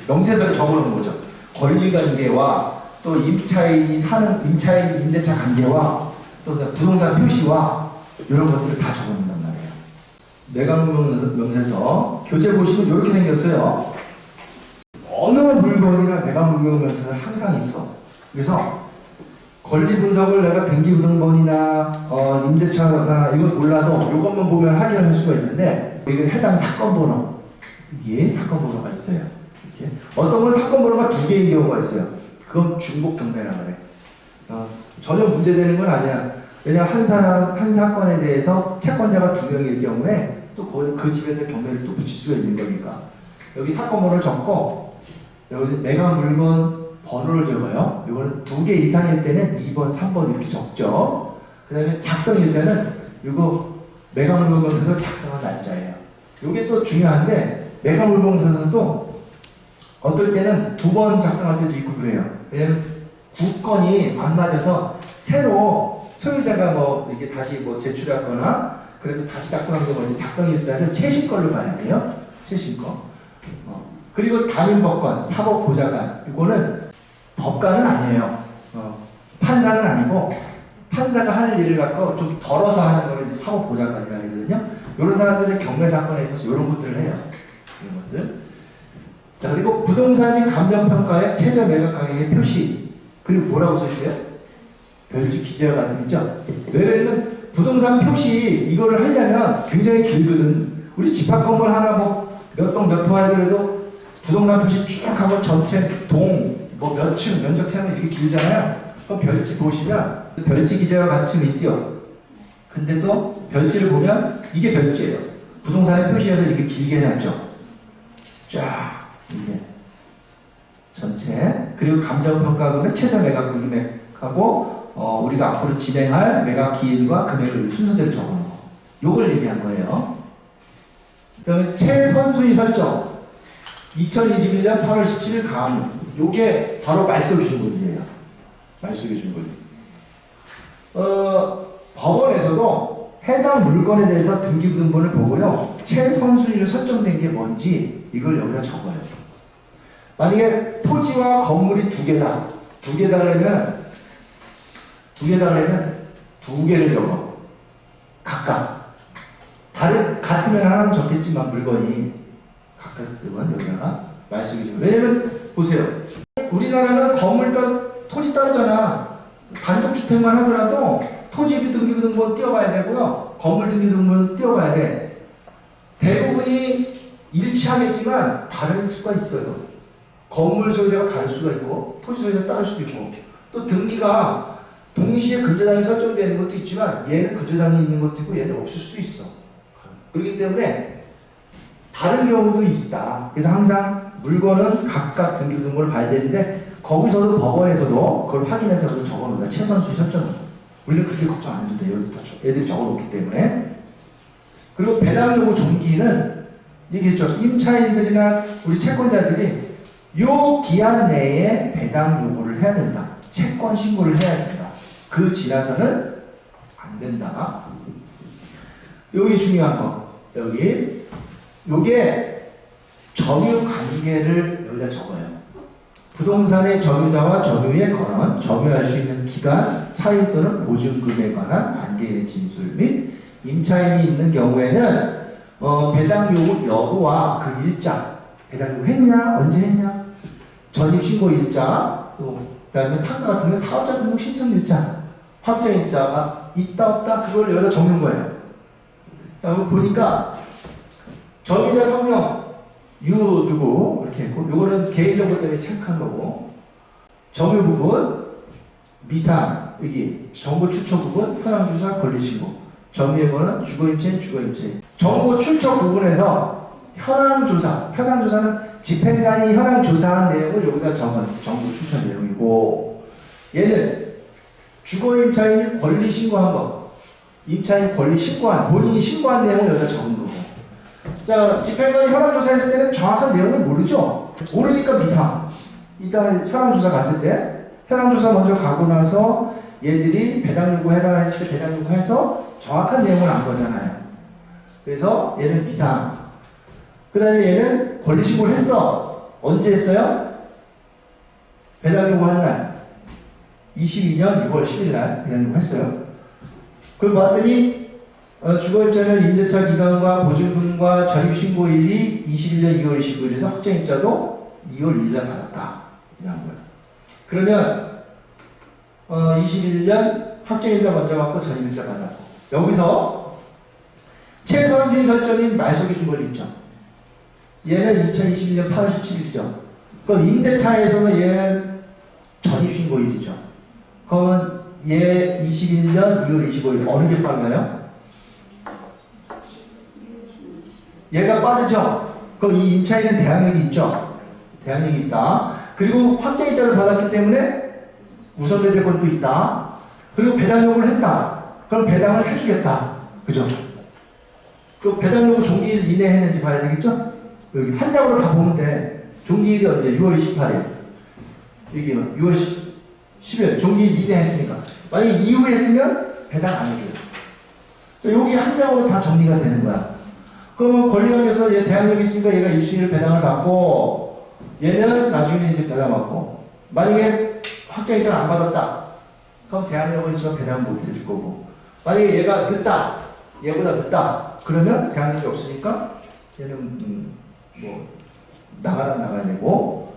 명세서를 적어놓은 거죠. 권리관계와 또 임차인이 사는 임차인 임대차 관계와 또 부동산 표시와 이런 것들을 다 적어놓는단 말이에요. 매각 명세서 교재 보시면 이렇게 생겼어요. 어느 물건이나 매각 명세서는 항상 있어. 그래서 권리 분석을 내가 등기부등본이나 임대차나 이건 몰라도 이것만 보면 확인할 수가 있는데 이건 해당 사건 번호, 여기에 사건 번호가 있어요. 이렇게. 어떤 건 사건 번호가 2개인 경우가 있어요. 그건 중복 경매라 그래. 전혀 문제되는 건 아니야. 왜냐하면 한 사건에 대해서 채권자가 2명일 경우에 또 그 집에서 경매를 또 붙일 수가 있는 거니까. 여기 사건 번호를 적고 여기 매각 물건 번호를 적어요. 이거는 2개 이상일 때는 2번, 3번 이렇게 적죠. 그 다음에 작성일자는 이거 매각 물건 명세서 작성한 날짜예요. 이게 또 중요한데 매각 물건 명세서는 또 어떨 때는 2번 작성할 때도 있고 그래요. 왜냐면 구건이 안 맞아서 새로 소유자가 뭐 이렇게 다시 뭐 제출하거나 그래도 다시 작성한 경우에 작성일자를 최신 걸로 봐야 돼요. 최신 거. 그리고 담임법관, 사법보좌관 이거는 법관은 아니에요. 판사는 아니고 판사가 하는 일을 갖고 좀 덜어서 하는 거를 이제 사법보좌관이라고 하거든요. 이런 사람들은 경매 사건에 있어서 이런 것들을 해요. 이런 것들. 자, 그리고 부동산 및 감정평가의 최저 매각 가격의 표시. 그리고 뭐라고 써있어요? 별지 기재와 같은 거죠? 예를 들면 부동산 표시 이거를 하려면 굉장히 길거든. 우리 집합 건물 하나 뭐 몇 동 몇 호 하더라도 부동산 표시 쭉 하고 전체 동 뭐 몇 층 면적 하면 이렇게 길잖아요. 그럼 별지 보시면 별지 기재와 같이 있어요. 근데도 별지를 보면 이게 별지예요. 부동산의 표시에서 이렇게 길게 해놨죠. 쫙 이게 전체. 그리고 감정평가금의 최저 매각 금액하고 우리가 앞으로 진행할 매각 기일과 금액을 순서대로 적어놓은 거. 요걸 얘기한 거예요. 그 다음에 최선순위 설정. 2021년 8월 17일 감. 요게 바로 말소해 준 분이에요. 말소해 준 분. 법원에서도 해당 물건에 대해서 등기부등본을 보고요. 최선순위로 설정된 게 뭔지 이걸 여기다 적어요. 만약에 토지와 건물이 2개다. 2개다 그러면 2개를 적어. 각각. 같으면 하나는 적겠지만 물건이 각각 이건 여기다가 말씀해 주세요. 왜냐면 보세요. 우리나라는 건물 토지 따르잖아. 단독주택만 하더라도 토지 등기부등본 띄워봐야 되고요. 건물 등기부등본 띄워봐야 돼. 대부분이 일치하겠지만 다를 수가 있어요. 건물 소유자가 다를 수가 있고 토지 소유자가 따를 수도 있고 또 등기가 동시에 근저당이 설정되는 것도 있지만 얘는 근저당이 있는 것도 있고 얘는 없을 수도 있어. 그렇기 때문에 다른 경우도 있다. 그래서 항상 물건은 각각 등기부등본을 봐야 되는데 거기서도 법원에서도 그걸 확인해서 적어놓는다. 최선수위 설정은. 우리는 그렇게 걱정 안 해도 돼요. 애들이 적어놓기 때문에. 그리고 배당요구 종기는 얘기했죠. 임차인들이나 우리 채권자들이 요 기한 내에 배당 요구를 해야 된다. 채권 신고를 해야 된다. 그 지나서는 안 된다. 여기 중요한 거. 여기. 요게 점유 관계를 여기다 적어요. 부동산의 점유자와 점유의 권한, 점유할 수 있는 기간, 차입 또는 보증금에 관한 관계의 진술 및 임차인이 있는 경우에는 배당 요구 여부와 그 일자, 배당 요구 했냐, 언제 했냐, 전입신고 일자, 또 그다음에 상가 같은 경우는 사업자 등록 신청 일자, 확정 일자가 있다 없다 그걸 여기다 적는 거예요. 자, 보니까 점유자 성명 유 누구 이렇게 했고, 요거는 개인정보 때문에 체크한 거고, 점유 부분 미상 여기 정보 출처 부분 현황조사 권리신고, 점유의 권은 주거임차인 주거임차인. 정보 출처 부분에서 현황조사는 집행관이 현황 조사한 내용을 여기다 정부 추천 내용이고, 얘는 주거 임차인이 권리 신고한 거, 임차인 권리 신고한, 본인이 신고한 내용을 여기다 적은 거고. 자, 집행관이 현황 조사했을 때는 정확한 내용을 모르죠. 모르니까 미상. 일단 현황 조사 갔을 때, 현황 조사 먼저 가고 나서 얘들이 배당 요구해라 했을 때 배당 요구해서 정확한 내용을 안 거잖아요. 그래서 얘는 미상. 그 다음에 얘는 권리 신고를 했어. 언제 했어요? 배당 요구한 날. 22년 6월 10일 날 배당 요구했어요. 그걸 봤더니 주거임차는 임대차 기간과 보증금과 전입신고일이 21년 2월 29일에서 확정일자도 2월 1일 날 받았다. 이런 거예요. 그러면 21년 확정일자 먼저 받고 전입일자 받았고, 여기서 최선수의 설정인 말소기준권이 있죠. 얘는 2021년 8월 17일이죠. 그럼 임대차에서는 얘는 전입신고일이죠. 그러면 얘 21년 2월 25일 어느 게 빨라요? 얘가 빠르죠? 그럼 이 임차인은 대항력이 있죠? 대항력이 있다. 그리고 확정일자를 받았기 때문에 우선배제권도 있다. 그리고 배당 요구를 했다. 그럼 배당을 해주겠다. 그죠? 그 배당 요구 종기일 이내에 했는지 봐야 되겠죠? 여기 한 장으로 다 보면 돼. 종기일이 언제? 6월 28일. 여기는 6월 10일. 종기일 이내에 했으니까. 만약에 이후에 했으면 배당 안 해줘요. 여기 한 장으로 다 정리가 되는 거야. 그러면 권리관계에서 얘 대항력이 있으니까 얘가 일수일 배당을 받고, 얘는 나중에 이제 배당 받고, 만약에 확정일자를 안 받았다. 그럼 대항력은 있으면 배당 못 해줄 거고, 만약에 얘가 늦다. 얘보다 늦다. 그러면 대항력이 없으니까 얘는 뭐 나가야 되고.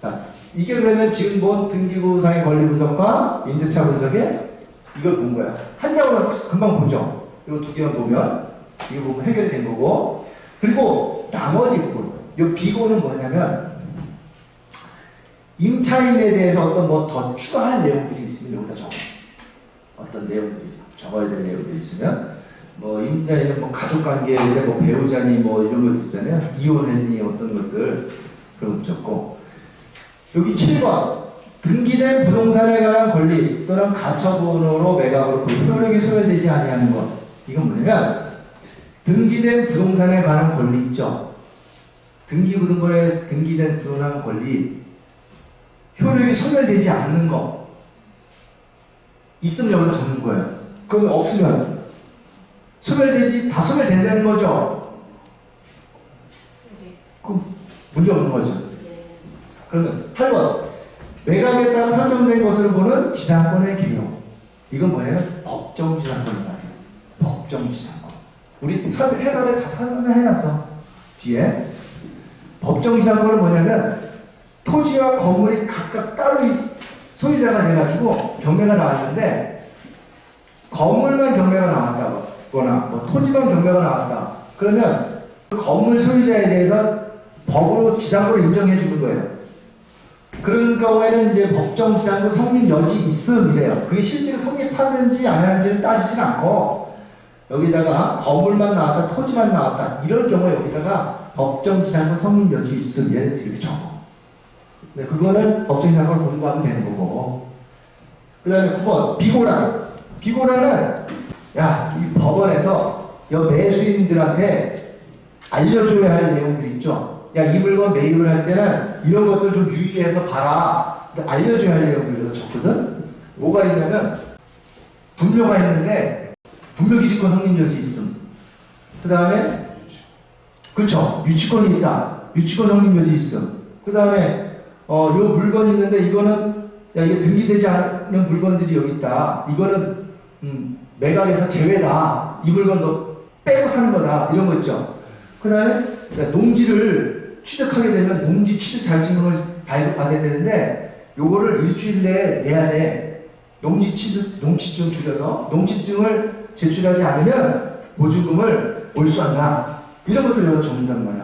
자, 이게 그러면 지금 본 등기부상의 권리 분석과 임대차 분석에 이걸 본 거야. 한 장으로 금방 보죠. 이거 두 개만 보면 이거 보면 해결이 된 거고. 그리고 나머지 부분, 이 비고는 뭐냐면 임차인에 대해서 어떤 뭐 더 추가할 내용들이 있으면 여기다 적어. 어떤 내용들이 적어야 될 내용들이 있으면, 뭐 임차인은 뭐 가족관계에 뭐 배우자니 뭐 이런 것들 있잖아요. 이혼했니 어떤 것들 그런 것도 적고. 여기 7번 등기된 부동산에 관한 권리 또는 가처분으로 매각으로 그 효력이 소멸되지 아니하는 것. 이건 뭐냐면 등기된 부동산에 관한 권리 있죠. 등기부등본에 등기된 부동산 권리 효력이 소멸되지 않는 거 있으면 여기다 적는 거예요. 그럼 없으면 다 소멸된다는 거죠. 그럼 문제 없는 거죠. 그러면 8번 매각에 따라 설정된 것을 보는 지상권의 기록. 이건 뭐냐면 법정 지상권이라는 거예요. 법정 지상권. 우리 해설에 다 설명해놨어. 뒤에 법정 지상권은 뭐냐면 토지와 건물이 각각 따로 소유자가 돼가지고 경매가 나왔는데, 건물만 경매가 나왔다거나 뭐 토지만 경매가 나왔다. 그러면 그 건물 소유자에 대해서 법으로 지상권을 인정해 주는 거예요. 그런 경우에는 이제 법정 지상권 성립 여지 있음이래요. 그게 실제로 성립하는지 안 하는지를 따지진 않고, 여기다가 건물만 나왔다, 토지만 나왔다, 이럴 경우에 여기다가 법정 지상권 성립 여지 있음, 얘네들이 이렇게 적어. 네, 그거는 법정 지상권을 공부하면 되는 거고. 그 다음에 9번 비고란. 비고란은 이 법원에서 매수인들한테 알려줘야 할 내용들이 있죠. 이 물건 매입을 할 때는 이런 것들 좀 유의해서 봐라. 알려줘야 할 내용들을 적거든. 뭐가 있냐면 분묘가 있는데 분묘기지권 성립여지 있음. 그 다음에 그렇죠. 유치권이 있다. 유치권 성립여지 있음. 그 다음에 요 물건이 있는데 이거는 이게 등기되지 않은 물건들이 여기 있다. 이거는 매각에서 제외다. 이 물건도 빼고 사는 거다. 이런 거 있죠. 그 다음에 농지를 취득하게 되면 농지 취득 자증을 발급받아야 되는데 요거를 일주일 내에 내야 돼. 농지증 줄여서 농지증을 제출하지 않으면 보증금을 몰수한다. 이런 것들 여기서 적는단 말이야.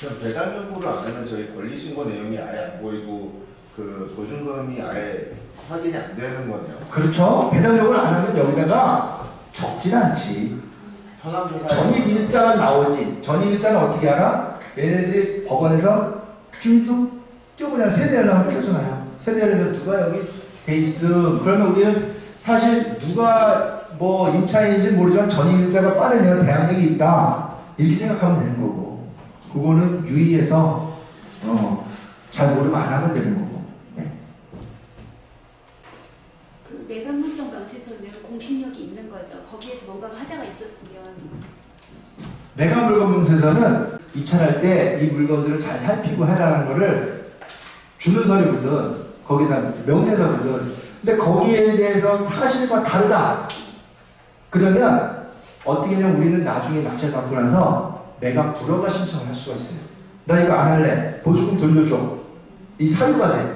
그럼 배당 요구를 안 하면 저희 권리 신고 내용이 아예 안 보이고 그 보증금이 아예 확인이 안 되는 거네요. 그렇죠. 배당 요구를 안 하면 여기다가 적진 않지. 현황조사 전입일자만 나오지. 전입일자는 어떻게 알아? 얘네들이 법원에서 쭉 띄워보냐 세대를 한번 띄워주나요? 세대를 누가 여기 돼 있음. 그러면 우리는 사실 누가 뭐 임차인인지 모르지만 전입일자가 빠르면 대항력이 있다 이렇게 생각하면 되는 거고 그거는 유의해서 잘 모르면 안 하면 되는 거고. 네. 그 내각물성 방치소는 공신력이 있는 거죠. 거기에서 뭔가 하자가 있었으면. 매각물건명세서는 입찰할 때 이 물건들을 잘 살피고 해라는 거를 주는 서류거든. 거기다 명세서거든. 근데 거기에 대해서 사실과 다르다. 그러면 어떻게 하냐면 우리는 나중에 낙찰 받고 나서 매각 불허가 신청을 할 수가 있어요. 나 이거 안 할래. 보조금 돌려줘. 이 사유가 돼.